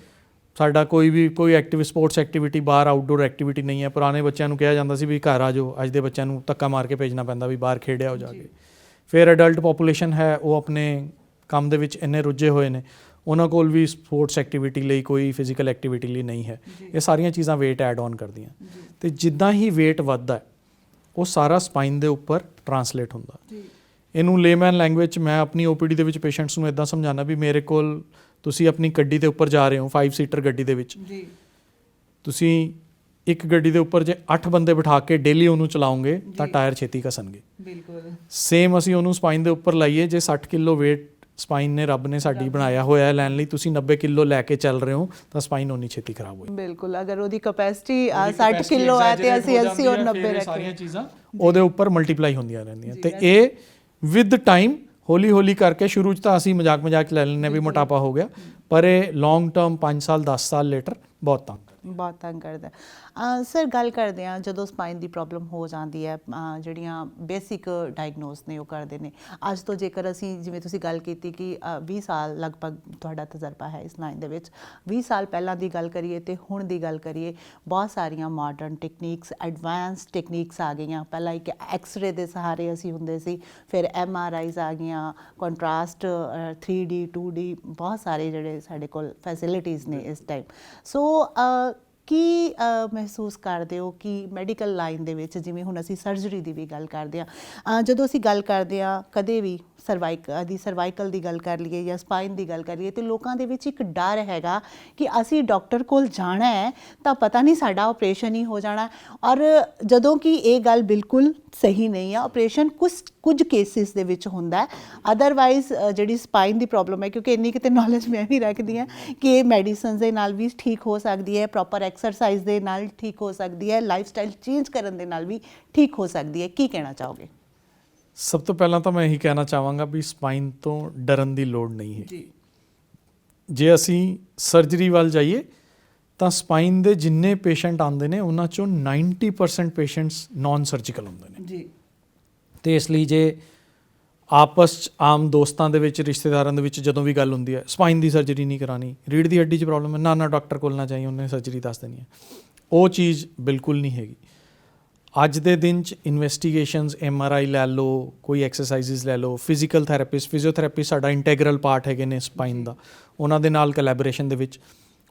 ਸਾਡਾ ਕੋਈ ਐਕਟਿਵ ਸਪੋਰਟਸ ਐਕਟੀਵਿਟੀ, ਬਾਹਰ ਆਊਟਡੋਰ ਐਕਟੀਵਿਟੀ ਨਹੀਂ ਹੈ। ਪੁਰਾਣੇ ਬੱਚਿਆਂ ਨੂੰ ਕਿਹਾ ਜਾਂਦਾ ਸੀ ਵੀ ਘਰ ਆ ਜਾਓ, ਅੱਜ ਦੇ ਬੱਚਿਆਂ ਨੂੰ ਧੱਕਾ ਮਾਰ ਕੇ ਭੇਜਣਾ ਪੈਂਦਾ ਵੀ ਬਾਹਰ ਖੇਡਿਆ ਹੋ ਜਾ ਕੇ। ਫਿਰ ਅਡਲਟ ਪੋਪੂਲੇਸ਼ਨ ਹੈ, ਉਹ ਆਪਣੇ ਕੰਮ ਦੇ ਵਿੱਚ ਇੰਨੇ ਰੁੱਝੇ ਹੋਏ ਨੇ, ਉਹਨਾਂ ਕੋਲ ਵੀ ਸਪੋਰਟਸ ਐਕਟੀਵਿਟੀ ਲਈ, ਕੋਈ ਫਿਜ਼ੀਕਲ ਐਕਟੀਵਿਟੀ ਲਈ ਨਹੀਂ ਹੈ। ਇਹ ਸਾਰੀਆਂ ਚੀਜ਼ਾਂ weight ਐਡ ਆਨ ਕਰਦੀਆਂ, ਅਤੇ ਜਿੱਦਾਂ ਹੀ weight ਵੱਧਦਾ ਉਹ ਸਾਰਾ ਸਪਾਈਨ ਦੇ ਉੱਪਰ ਟਰਾਂਸਲੇਟ ਹੁੰਦਾ। ਇਹਨੂੰ ਲੇਮੈਨ ਲੈਂਗੁਏਜ 'ਚ ਮੈਂ ਆਪਣੀ OPD ਦੇ ਵਿੱਚ ਪੇਸ਼ੈਂਟਸ ਨੂੰ ਇੱਦਾਂ ਸਮਝਾਉਣਾ ਵੀ ਮੇਰੇ ਕੋਲ ਤੁਸੀਂ ਆਪਣੀ ਗੱਡੀ ਦੇ ਉੱਪਰ ਜਾ ਰਹੇ ਹੋ, 5 ਸੀਟਰ ਗੱਡੀ ਦੇ ਵਿੱਚ, ਤੁਸੀਂ ਇੱਕ ਗੱਡੀ ਦੇ ਉੱਪਰ ਜੇ 8 ਬੰਦੇ ਬਿਠਾ ਕੇ ਡੇਲੀ ਉਹਨੂੰ ਚਲਾਓਗੇ ਤਾਂ ਟਾਇਰ ਛੇਤੀ ਘਸਣਗੇ। ਬਿਲਕੁਲ ਸੇਮ ਅਸੀਂ ਉਹਨੂੰ ਸਪਾਈਨ ਦੇ ਉੱਪਰ ਲਾਈਏ, ਜੇ 60 ਕਿਲੋ weight ਸਪਾਈਨ ਨੇ, ਰੱਬ ਨੇ ਸਾਡੀ ਬਣਾਇਆ ਹੋਇਆ ਲੈਣ ਲਈ, ਤੁਸੀਂ 90 ਕਿਲੋ ਲੈ ਕੇ ਚੱਲ ਰਹੇ ਹੋ ਤਾਂ ਸਪਾਈਨ ਉਨੀ ਛੇਤੀ ਖਰਾਬ ਹੋਈ। ਬਿਲਕੁਲ, ਅਗਰ ਉਹਦੀ ਕੈਪੈਸਿਟੀ 60 ਕਿਲੋ ਹੈ ਤੇ ਅਸੀਂ 80 ਔਰ 90 ਰੱਖੀਏ, ਸਾਰੀਆਂ ਚੀਜ਼ਾਂ ਉਹਦੇ ਉੱਪਰ ਮਲਟੀਪਲਾਈ ਹੁੰਦੀਆਂ ਰਹਿੰਦੀਆਂ। ਤੇ ਇਹ ਵਿਦ ਟਾਈਮ ਹੌਲੀ ਹੌਲੀ ਕਰਕੇ, ਸ਼ੁਰੂ 'ਚ ਤਾਂ ਅਸੀਂ ਮਜ਼ਾਕ 'ਚ ਲੈ ਲੈਂਦੇ ਵੀ ਮੋਟਾਪਾ ਹੋ ਗਿਆ, ਪਰ ਇਹ ਲੌਂਗ ਟਰਮ 5 ਸਾਲ 10 ਸਾਲ ਲੇਟਰ ਬਹੁਤ ਤੰਗ ਕਰਦਾ। ਸਰ, ਗੱਲ ਕਰਦੇ ਹਾਂ ਜਦੋਂ ਸਪਾਈਨ ਦੀ ਪ੍ਰੋਬਲਮ ਹੋ ਜਾਂਦੀ ਹੈ, ਜਿਹੜੀਆਂ ਬੇਸਿਕ ਡਾਇਗਨੋਸ ਨੇ ਉਹ ਕਰਦੇ ਨੇ। ਅੱਜ ਤੋਂ ਜੇਕਰ ਅਸੀਂ, ਜਿਵੇਂ ਤੁਸੀਂ ਗੱਲ ਕੀਤੀ ਕਿ 20 ਸਾਲ ਲਗਭਗ ਤੁਹਾਡਾ ਤਜਰਬਾ ਹੈ ਇਸ ਲਾਈਨ ਦੇ ਵਿੱਚ, 20 ਸਾਲ ਪਹਿਲਾਂ ਦੀ ਗੱਲ ਕਰੀਏ ਤੇ ਹੁਣ ਦੀ ਗੱਲ ਕਰੀਏ, ਬਹੁਤ ਸਾਰੀਆਂ ਮਾਡਰਨ ਟੈਕਨੀਕਸ, ਐਡਵਾਂਸ ਟੈਕਨੀਕਸ ਆ ਗਈਆਂ। ਪਹਿਲਾਂ ਇੱਕ ਐਕਸਰੇ ਦੇ ਸਹਾਰੇ ਅਸੀਂ ਹੁੰਦੇ ਸੀ, ਫਿਰ MRIs ਆ ਗਈਆਂ, ਕੰਟਰਾਸਟ, 3D 2D, ਬਹੁਤ ਸਾਰੇ ਜਿਹੜੇ ਸਾਡੇ ਕੋਲ ਫੈਸਿਲਿਟੀਜ਼ ਨੇ ਇਸ ਟਾਈਮ। ਸੋ ਕੀ ਮਹਿਸੂਸ ਕਰਦੇ ਹੋ ਕਿ ਮੈਡੀਕਲ ਲਾਈਨ ਦੇ ਵਿੱਚ, ਜਿਵੇਂ ਹੁਣ ਅਸੀਂ ਸਰਜਰੀ ਦੀ ਵੀ ਗੱਲ ਕਰਦੇ ਹਾਂ, ਜਦੋਂ ਅਸੀਂ ਗੱਲ ਕਰਦੇ ਹਾਂ ਕਦੇ ਵੀ ਸਰਵਾਈਕਲ ਦੀ ਗੱਲ ਕਰ ਲਈਏ ਜਾਂ ਸਪਾਈਨ ਦੀ ਗੱਲ ਕਰੀਏ, ਤੇ ਲੋਕਾਂ ਦੇ ਵਿੱਚ ਇੱਕ ਡਰ ਹੈਗਾ ਕਿ ਅਸੀਂ ਡਾਕਟਰ ਕੋਲ ਜਾਣਾ ਹੈ ਤਾਂ ਪਤਾ ਨਹੀਂ ਸਾਡਾ ਆਪਰੇਸ਼ਨ ਹੀ ਹੋ ਜਾਣਾ, ਔਰ ਜਦੋਂ ਕਿ ਇਹ ਗੱਲ ਬਿਲਕੁਲ ਸਹੀ ਨਹੀਂ ਆ। ਆਪਰੇਸ਼ਨ ਕੁਝ ਕੇਸਿਸ ਦੇ ਵਿੱਚ ਹੁੰਦਾ ਹੈ, ਅਦਰਵਾਈਜ਼ ਜਿਹੜੀ ਸਪਾਈਨ ਦੀ ਪ੍ਰੋਬਲਮ ਹੈ, ਕਿਉਂਕਿ ਇੰਨੀ ਕਿਤੇ ਨੌਲੇਜ ਮੈਂ ਵੀ ਰੱਖਦੀ ਹਾਂ ਕਿ ਇਹ ਮੈਡੀਸਨਸ ਦੇ ਨਾਲ ਵੀ ਠੀਕ ਹੋ ਸਕਦੀ ਹੈ, ਪ੍ਰੋਪਰ ਐਕਸਰਸਾਈਜ਼ ਦੇ ਨਾਲ ਠੀਕ ਹੋ ਸਕਦੀ ਹੈ, ਲਾਈਫ ਸਟਾਈਲ ਚੇਂਜ ਕਰਨ ਦੇ ਨਾਲ ਵੀ ਠੀਕ ਹੋ ਸਕਦੀ ਹੈ। ਕੀ ਕਹਿਣਾ ਚਾਹੋਗੇ? ਸਭ ਤੋਂ ਪਹਿਲਾਂ ਤਾਂ ਮੈਂ ਇਹੀ ਕਹਿਣਾ ਚਾਹਾਂਗਾ ਵੀ ਸਪਾਈਨ ਤੋਂ ਡਰਨ ਦੀ ਲੋੜ ਨਹੀਂ ਹੈ। ਜੇ ਅਸੀਂ ਸਰਜਰੀ ਵੱਲ ਜਾਈਏ ਤਾਂ ਸਪਾਈਨ ਦੇ ਜਿੰਨੇ ਪੇਸ਼ੈਂਟ ਆਉਂਦੇ ਨੇ ਉਹਨਾਂ ਚੋਂ 90% ਪੇਸ਼ੈਂਟਸ ਨਾਨ ਸਰਜੀਕਲ ਹੁੰਦੇ ਨੇ। ਅਤੇ ਇਸ ਲਈ ਜੇ ਆਪਸ 'ਚ ਆਮ ਦੋਸਤਾਂ ਦੇ ਵਿੱਚ, ਰਿਸ਼ਤੇਦਾਰਾਂ ਦੇ ਵਿੱਚ ਜਦੋਂ ਵੀ ਗੱਲ ਹੁੰਦੀ ਹੈ, ਸਪਾਈਨ ਦੀ ਸਰਜਰੀ ਨਹੀਂ ਕਰਾਉਣੀ, ਰੀੜ੍ਹ ਦੀ ਹੱਡੀ 'ਚ ਪ੍ਰੋਬਲਮ ਹੈ, ਨਾ ਡਾਕਟਰ ਕੋਲ ਨਾ ਜਾਈਏ, ਉਹਨੇ ਸਰਜਰੀ ਦੱਸ ਦੇਣੀ ਹੈ, ਉਹ ਚੀਜ਼ ਬਿਲਕੁਲ ਨਹੀਂ ਹੈਗੀ। ਅੱਜ ਦੇ ਦਿਨ 'ਚ ਇਨਵੈਸਟੀਗੇਸ਼ਨਸ, MRI ਲੈ ਲਓ, ਕੋਈ ਐਕਸਰਸਾਈਜ਼ਿਸ ਲੈ ਲਓ, ਫਿਜ਼ੀਕਲ ਥੈਰੇਪਿਸਟ, ਫਿਜ਼ੀਓਥੈਰੇਪਿਸਟ ਸਾਡਾ ਇੰਟੈਗਰਲ ਪਾਰਟ ਹੈਗੇ ਨੇ ਸਪਾਈਨ ਦਾ, ਉਹਨਾਂ ਦੇ ਨਾਲ ਕੋਲੈਬੋਰੇਸ਼ਨ ਦੇ ਵਿੱਚ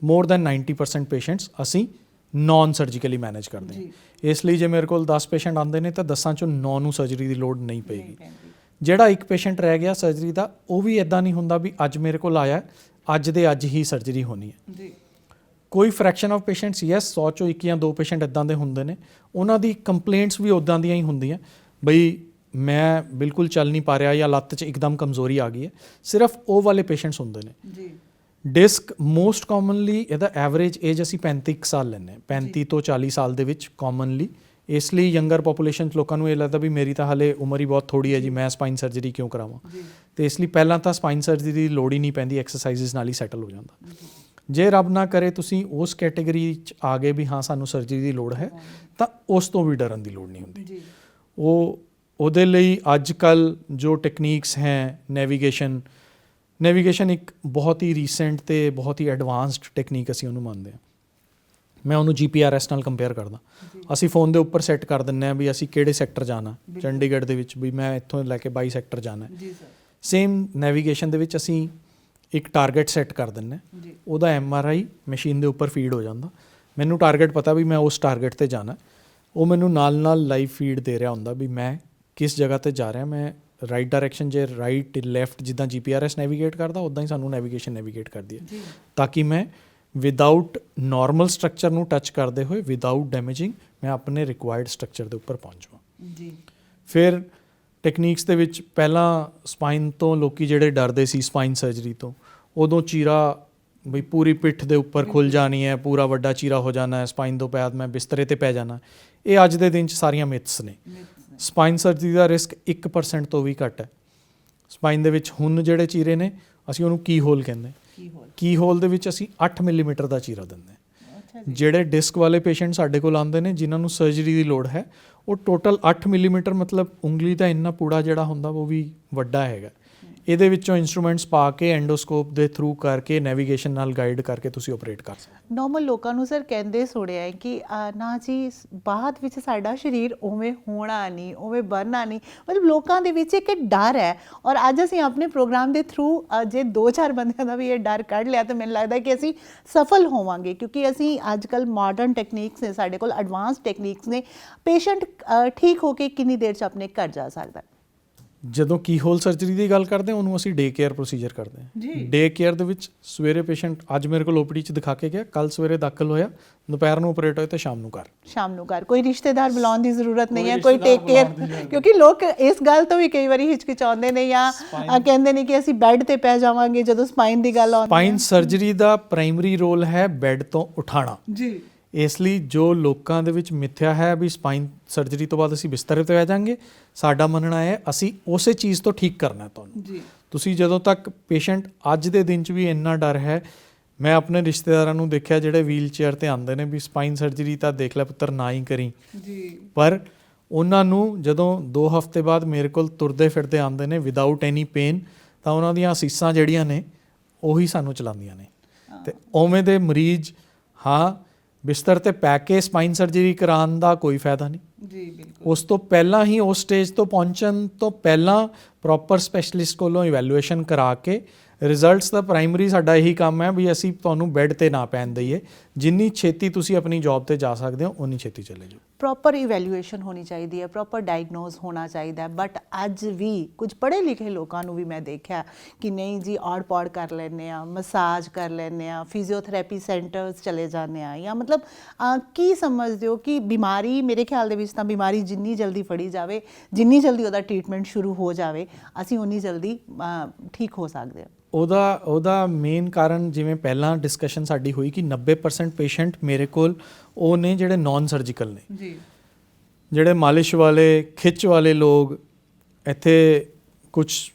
ਮੋਰ ਦੈਨ 90% ਪੇਸ਼ੈਂਟਸ ਅਸੀਂ ਨਾਨ ਸਰਜੀਕਲੀ ਮੈਨੇਜ ਕਰਦੇ ਹਾਂ। ਇਸ ਲਈ ਜੇ ਮੇਰੇ ਕੋਲ 10 ਪੇਸ਼ੈਂਟ ਆਉਂਦੇ ਨੇ ਤਾਂ 10 ਚੋਂ 9 ਨੂੰ ਸਰਜਰੀ ਦੀ ਲੋੜ ਨਹੀਂ ਪਏਗੀ। ਜਿਹੜਾ ਇੱਕ ਪੇਸ਼ੈਂਟ ਰਹਿ ਗਿਆ ਸਰਜਰੀ ਦਾ, ਉਹ ਵੀ ਇੱਦਾਂ ਨਹੀਂ ਹੁੰਦਾ ਵੀ ਅੱਜ ਮੇਰੇ ਕੋਲ ਆਇਆ, ਅੱਜ ਦੇ ਅੱਜ ਹੀ ਸਰਜਰੀ ਹੋਣੀ ਹੈ। ਕੋਈ ਫ੍ਰੈਕਸ਼ਨ ਆਫ ਪੇਸ਼ੈਂਟਸ, ਯੈਸ, 100 ਚੋਂ 1 ਜਾਂ 2 ਪੇਸ਼ੈਂਟ ਇੱਦਾਂ ਦੇ ਹੁੰਦੇ ਨੇ, ਉਹਨਾਂ ਦੀ ਕੰਪਲੇਂਟਸ ਵੀ ਉੱਦਾਂ ਦੀਆਂ ਹੀ ਹੁੰਦੀਆਂ, ਬਈ ਮੈਂ ਬਿਲਕੁਲ ਚੱਲ ਨਹੀਂ ਪਾ ਰਿਹਾ ਜਾਂ ਲੱਤ 'ਚ ਇੱਕਦਮ ਕਮਜ਼ੋਰੀ ਆ ਗਈ ਹੈ। ਸਿਰਫ ਉਹ ਵਾਲੇ ਪੇਸ਼ੈਂਟਸ ਹੁੰਦੇ ਨੇ। ਡਿਸਕ ਮੋਸਟ ਕਾਮਨਲੀ, ਇਹਦਾ ਐਵਰੇਜ ਏਜ ਅਸੀਂ 35 ਸਾਲ ਲੈਂਦੇ ਹਾਂ, 35 ਤੋਂ 40 ਸਾਲ ਦੇ ਵਿੱਚ ਕਾਮਨਲੀ। ਇਸ ਲਈ ਯੰਗਰ ਪੋਪੂਲੇਸ਼ਨ 'ਚ ਲੋਕਾਂ ਨੂੰ ਇਹ ਲੱਗਦਾ ਵੀ ਮੇਰੀ ਤਾਂ ਹਾਲੇ ਉਮਰ ਹੀ ਬਹੁਤ ਥੋੜ੍ਹੀ ਹੈ ਜੀ, ਮੈਂ ਸਪਾਈਨ ਸਰਜਰੀ ਕਿਉਂ ਕਰਾਵਾਂ। ਅਤੇ ਇਸ ਲਈ ਪਹਿਲਾਂ ਤਾਂ ਸਪਾਈਨ ਸਰਜਰੀ ਦੀ ਲੋੜ ਹੀ ਨਹੀਂ ਪੈਂਦੀ, ਐਕਸਰਸਾਈਜ਼ਿਸ ਨਾਲ ਹੀ ਸੈਟਲ ਹੋ ਜਾਂਦਾ। ਜੇ ਰੱਬ ਨਾ ਕਰੇ ਤੁਸੀਂ ਉਸ ਕੈਟੇਗਰੀ 'ਚ ਆ ਗਏ ਵੀ ਹਾਂ ਸਾਨੂੰ ਸਰਜਰੀ ਦੀ ਲੋੜ ਹੈ, ਤਾਂ ਉਸ ਤੋਂ ਵੀ ਡਰਨ ਦੀ ਲੋੜ ਨਹੀਂ ਹੁੰਦੀ। ਉਹਦੇ ਲਈ ਅੱਜ ਕੱਲ੍ਹ ਜੋ ਟੈਕਨੀਕਸ ਹੈ, ਨੈਵੀਗੇਸ਼ਨ ਇੱਕ ਬਹੁਤ ਹੀ ਰੀਸੈਂਟ ਅਤੇ ਬਹੁਤ ਹੀ ਐਡਵਾਂਸਡ ਟੈਕਨੀਕ ਅਸੀਂ ਉਹਨੂੰ ਮੰਨਦੇ ਹਾਂ। ਮੈਂ ਉਹਨੂੰ GPRS ਨਾਲ ਕੰਪੇਅਰ ਕਰਦਾ। ਅਸੀਂ ਫੋਨ ਦੇ ਉੱਪਰ ਸੈੱਟ ਕਰ ਦਿੰਦੇ ਹਾਂ ਵੀ ਅਸੀਂ ਕਿਹੜੇ ਸੈਕਟਰ ਜਾਣਾ, ਚੰਡੀਗੜ੍ਹ ਦੇ ਵਿੱਚ ਵੀ ਮੈਂ ਇੱਥੋਂ ਲੈ ਕੇ 22 ਸੈਕਟਰ ਜਾਣਾ। ਸੇਮ ਨੈਵੀਗੇਸ਼ਨ ਦੇ ਵਿੱਚ ਅਸੀਂ ਇੱਕ ਟਾਰਗੇਟ ਸੈੱਟ ਕਰ ਦਿੰਦੇ, ਉਹਦਾ MRI ਮਸ਼ੀਨ ਦੇ ਉੱਪਰ ਫੀਡ ਹੋ ਜਾਂਦਾ। ਮੈਨੂੰ ਟਾਰਗੇਟ ਪਤਾ ਵੀ ਮੈਂ ਉਸ ਟਾਰਗੇਟ 'ਤੇ ਜਾਣਾ, ਉਹ ਮੈਨੂੰ ਨਾਲ ਲਾਈਵ ਫੀਡ ਦੇ ਰਿਹਾ ਹੁੰਦਾ ਵੀ ਮੈਂ ਕਿਸ ਜਗ੍ਹਾ 'ਤੇ ਜਾ ਰਿਹਾ। ਮੈਂ ਰਾਈਟ ਡਾਇਰੈਕਸ਼ਨ, ਜੇ ਰਾਈਟ ਲੈਫਟ ਜਿੱਦਾਂ GPRS ਨੈਵੀਗੇਟ ਕਰਦਾ, ਉੱਦਾਂ ਹੀ ਸਾਨੂੰ ਨੈਵੀਗੇਸ਼ਨ ਨੈਵੀਗੇਟ ਕਰਦੀ ਹੈ, ਤਾਂ ਕਿ ਮੈਂ ਵਿਦਾਊਟ ਨਾਰਮਲ ਸਟਰਕਚਰ ਨੂੰ ਟੱਚ ਕਰਦੇ ਹੋਏ, ਵਿਦਾਊਟ ਡੈਮੇਜਿੰਗ, ਮੈਂ ਆਪਣੇ ਰਿਕੁਆਇਰਡ ਸਟਰਕਚਰ ਦੇ ਉੱਪਰ ਪਹੁੰਚ ਜਾਵਾਂ। ਫਿਰ ਟੈਕਨੀਕਸ ਦੇ ਵਿੱਚ ਪਹਿਲਾਂ ਸਪਾਈਨ ਤੋਂ ਲੋਕੀ ਜਿਹੜੇ ਡਰਦੇ ਸੀ ਸਪਾਈਨ ਸਰਜਰੀ ਤੋਂ, ਉਦੋਂ ਚੀਰਾ ਬਈ ਪੂਰੀ ਪਿੱਠ ਦੇ ਉੱਪਰ ਖੁੱਲ ਜਾਣੀ ਹੈ, ਪੂਰਾ ਵੱਡਾ ਚੀਰਾ ਹੋ ਜਾਣਾ ਹੈ, ਸਪਾਈਨ ਤੋਂ ਬਾਅਦ ਮੈਂ ਬਿਸਤਰੇ ਤੇ ਪੈ ਜਾਣਾ। ਇਹ ਅੱਜ ਦੇ ਦਿਨ 'ਚ ਸਾਰੀਆਂ ਮਿਥਸ ਨੇ। ਸਪਾਈਨ ਸਰਜਰੀ ਦਾ ਰਿਸਕ 1% ਤੋਂ ਵੀ ਘੱਟ ਹੈ। ਸਪਾਈਨ ਦੇ ਵਿੱਚ ਹੁਣ ਜਿਹੜੇ ਚੀਰੇ ਨੇ ਅਸੀਂ ਉਹਨੂੰ ਕੀ ਹੋਲ ਕਹਿੰਦੇ। ਕੀ ਹੋਲ ਦੇ ਵਿੱਚ ਅਸੀਂ 8 ਮਿਲੀਮੀਟਰ ਦਾ ਚੀਰਾ ਦਿੰਦੇ ਹਾਂ। ਜਿਹੜੇ ਡਿਸਕ ਵਾਲੇ ਪੇਸ਼ੈਂਟ ਸਾਡੇ ਕੋਲ ਆਉਂਦੇ ਨੇ ਜਿਨ੍ਹਾਂ ਨੂੰ ਸਰਜਰੀ ਦੀ ਲੋੜ ਹੈ, ਉਹ ਟੋਟਲ 8 ਮਿਲੀਮੀਟਰ ਮਤਲਬ ਉਂਗਲੀ ਦਾ ਇੰਨਾ ਪੂੜਾ ਜਿਹੜਾ ਹੁੰਦਾ ਉਹ ਵੀ ਵੱਡਾ ਹੈਗਾ। ਇਹਦੇ ਵਿੱਚੋਂ ਇੰਸਟਰੂਮੈਂਟਸ ਪਾ ਕੇ ਐਂਡੋਸਕੋਪ ਦੇ ਥਰੂ ਕਰਕੇ ਨੈਵੀਗੇਸ਼ਨ ਨਾਲ ਗਾਈਡ ਕਰਕੇ ਤੁਸੀਂ ਆਪਰੇਟ ਕਰ ਸਕਦੇ। ਨੋਰਮਲ ਲੋਕਾਂ ਨੂੰ ਸਰ ਕਹਿੰਦੇ ਸੁਣਿਆ ਹੈ ਕਿ ਨਾ ਜੀ ਬਾਅਦ ਵਿੱਚ ਸਾਡਾ ਸਰੀਰ ਉਵੇਂ ਹੋਣਾ ਨਹੀਂ, ਉਵੇਂ ਬਣਨਾ ਨਹੀਂ, ਮਤਲਬ ਲੋਕਾਂ ਦੇ ਵਿੱਚ ਇੱਕ ਡਰ ਹੈ। ਔਰ ਅੱਜ ਅਸੀਂ ਆਪਣੇ ਪ੍ਰੋਗਰਾਮ ਦੇ ਥਰੂ ਜੇ 2-4 ਬੰਦਿਆਂ ਦਾ ਵੀ ਇਹ ਡਰ ਕੱਢ ਲਿਆ ਤਾਂ ਮੈਨੂੰ ਲੱਗਦਾ ਕਿ ਅਸੀਂ ਸਫਲ ਹੋਵਾਂਗੇ, ਕਿਉਂਕਿ ਅਸੀਂ ਅੱਜ ਕੱਲ੍ਹ ਮਾਡਰਨ ਟੈਕਨੀਕਸ ਨੇ, ਸਾਡੇ ਕੋਲ ਐਡਵਾਂਸ ਟੈਕਨੀਕਸ ਨੇ। ਪੇਸ਼ੈਂਟ ਠੀਕ ਹੋ ਕੇ ਕਿੰਨੀ ਦੇਰ 'ਚ ਆਪਣੇ ਘਰ ਜਾ ਸਕਦਾ? ਜਦੋਂ ਕੀ ਹੋਲ ਸਰਜਰੀ ਦੀ ਗੱਲ ਕਰਦੇ ਹਾਂ ਉਹਨੂੰ ਅਸੀਂ ਡੇ ਕੇਅਰ ਪ੍ਰੋਸੀਜਰ ਕਰਦੇ ਹਾਂ। ਡੇ ਕੇਅਰ ਦੇ ਵਿੱਚ ਸਵੇਰੇ ਪੇਸ਼ੈਂਟ ਅੱਜ ਮੇਰੇ ਕੋਲ ਓਪੀਡੀ 'ਚ ਦਿਖਾ ਕੇ ਗਿਆ, ਕੱਲ ਸਵੇਰੇ ਦਾਖਲ ਹੋਇਆ, ਦੁਪਹਿਰ ਨੂੰ ਆਪਰੇਟ ਹੋਇਆ ਤੇ ਸ਼ਾਮ ਨੂੰ ਘਰ। ਕੋਈ ਰਿਸ਼ਤੇਦਾਰ ਬੁਲਾਉਣ ਦੀ ਜ਼ਰੂਰਤ ਨਹੀਂ ਹੈ, ਕੋਈ ਟੇਕ ਕੇਅਰ, ਕਿਉਂਕਿ ਲੋਕ ਇਸ ਗੱਲ ਤੋਂ ਵੀ ਕਈ ਵਾਰੀ ਹਿਚਕਿਚਾਉਂਦੇ ਨੇ ਜਾਂ ਕਹਿੰਦੇ ਨੇ ਕਿ ਅਸੀਂ ਬੈੱਡ ਤੇ ਪੈ ਜਾਵਾਂਗੇ ਜਦੋਂ ਸਪਾਈਨ ਦੀ ਗੱਲ ਆਉਂਦੀ ਹੈ। ਸਪਾਈਨ ਸਰਜਰੀ ਦਾ ਪ੍ਰਾਇਮਰੀ ਰੋਲ ਹੈ ਬੈੱਡ ਤੋਂ ਉਠਾਉਣਾ ਜੀ। ਇਸ ਲਈ ਜੋ ਲੋਕਾਂ ਦੇ ਵਿੱਚ ਮਿੱਥਿਆ ਹੈ ਵੀ ਸਪਾਈਨ ਸਰਜਰੀ ਤੋਂ ਬਾਅਦ ਅਸੀਂ ਬਿਸਤਰੇ ਤੇ ਬਹਿ ਜਾਵਾਂਗੇ, ਸਾਡਾ ਮੰਨਣਾ ਹੈ ਅਸੀਂ ਉਸੇ ਚੀਜ਼ ਤੋਂ ਠੀਕ ਕਰਨਾ ਤੁਹਾਨੂੰ ਜੀ। ਤੁਸੀਂ ਜਦੋਂ ਤੱਕ ਪੇਸ਼ੈਂਟ ਅੱਜ ਦੇ ਦਿਨ 'ਚ ਵੀ ਇੰਨਾ ਡਰ ਹੈ, ਮੈਂ ਆਪਣੇ ਰਿਸ਼ਤੇਦਾਰਾਂ ਨੂੰ ਦੇਖਿਆ ਜਿਹੜੇ ਵੀਲ ਚੇਅਰ ਤੇ ਆਉਂਦੇ ਨੇ ਵੀ ਸਪਾਈਨ ਸਰਜਰੀ ਤਾਂ ਦੇਖ ਲੈ ਪੁੱਤਰ ਨਾ ਹੀ ਕਰੀ ਜੀ, ਪਰ ਉਹਨਾਂ ਨੂੰ ਜਦੋਂ 2 ਹਫ਼ਤੇ ਬਾਅਦ ਮੇਰੇ ਕੋਲ ਤੁਰਦੇ ਫਿਰਦੇ ਆਉਂਦੇ ਨੇ ਵਿਦਆਊਟ ਐਨੀ ਪੇਨ, ਤਾਂ ਉਹਨਾਂ ਦੀਆਂ ਅਸੀਸਾਂ ਜਿਹੜੀਆਂ ਨੇ ਉਹੀ ਸਾਨੂੰ ਚਲਾਉਂਦੀਆਂ ਨੇ। ਤੇ ਉਵੇਂ ਦੇ ਮਰੀਜ਼ ਹਾਂ ਬਿਸਤਰ ਤੇ ਪੈ ਕੇ ਸਪਾਈਨ ਸਰਜਰੀ ਕਰਾਉਣ ਦਾ ਕੋਈ ਫਾਇਦਾ ਨਹੀਂ ਜੀ। ਬਿਲਕੁਲ ਉਸ ਤੋਂ ਪਹਿਲਾਂ ਹੀ ਉਸ ਸਟੇਜ ਤੋਂ ਪਹੁੰਚਣ ਤੋਂ ਪਹਿਲਾਂ ਪ੍ਰੋਪਰ ਸਪੈਸ਼ਲਿਸਟ ਕੋਲੋਂ ਇਵੈਲੂਏਸ਼ਨ ਕਰਾ ਕੇ ਰਿਜ਼ਲਟਸ ਦਾ ਪ੍ਰਾਇਮਰੀ ਸਾਡਾ ਇਹੀ ਕੰਮ ਹੈ ਵੀ ਅਸੀਂ ਤੁਹਾਨੂੰ ਬੈੱਡ ਤੇ ਨਾ ਪੈਣ ਦਈਏ। ਜਿੰਨੀ ਛੇਤੀ ਤੁਸੀਂ ਆਪਣੀ ਜੌਬ ਤੇ ਜਾ ਸਕਦੇ ਹੋ ਉਨੀ ਛੇਤੀ ਚਲੇ ਜਾਓ। ਪ੍ਰੋਪਰ ਇਵੈਲੂਏਸ਼ਨ ਹੋਣੀ ਚਾਹੀਦੀ ਹੈ, ਪ੍ਰੋਪਰ ਡਾਇਗਨੋਜ਼ ਹੋਣਾ ਚਾਹੀਦਾ। ਬਟ ਅੱਜ ਵੀ ਕੁਝ ਪੜ੍ਹੇ ਲਿਖੇ ਲੋਕਾਂ ਨੂੰ ਵੀ ਮੈਂ ਦੇਖਿਆ ਕਿ ਨਹੀਂ ਜੀ ਔੜ ਪੌੜ ਕਰ ਲੈਂਦੇ ਆ, ਮਸਾਜ ਕਰ ਲੈਂਦੇ ਆ, ਫਿਜ਼ੀਓਥੈਰੇਪੀ ਸੈਂਟਰਸ ਚਲੇ ਜਾਂਦੇ ਆ, ਜਾਂ ਮਤਲਬ ਕੀ ਸਮਝਦੇ ਹੋ ਕਿ ਬਿਮਾਰੀ, ਮੇਰੇ ਖਿਆਲ ਦੇ ਵਿੱਚ ਤਾਂ ਬਿਮਾਰੀ ਜਿੰਨੀ ਜਲਦੀ ਫੜੀ ਜਾਵੇ, ਜਿੰਨੀ ਜਲਦੀ ਉਹਦਾ ਟ੍ਰੀਟਮੈਂਟ ਸ਼ੁਰੂ ਹੋ ਜਾਵੇ, ਅਸੀਂ ਉਨੀ ਜਲਦੀ ਠੀਕ ਹੋ ਸਕਦੇ ਹਾਂ। ਉਹਦਾ ਮੇਨ ਕਾਰਨ ਜਿਵੇਂ ਪਹਿਲਾਂ ਡਿਸਕਸ਼ਨ ਸਾਡੀ ਹੋਈ ਕਿ 90% ਪੇਸ਼ੈਂਟ ਮੇਰੇ ਕੋਲ ਉਹ ਨੇ ਜਿਹੜੇ ਨਾਨ ਸਰਜੀਕਲ ਨੇ ਜੀ, ਜਿਹੜੇ ਮਾਲਿਸ਼ ਵਾਲੇ, ਖਿੱਚ ਵਾਲੇ ਲੋਕ। ਇੱਥੇ ਕੁਝ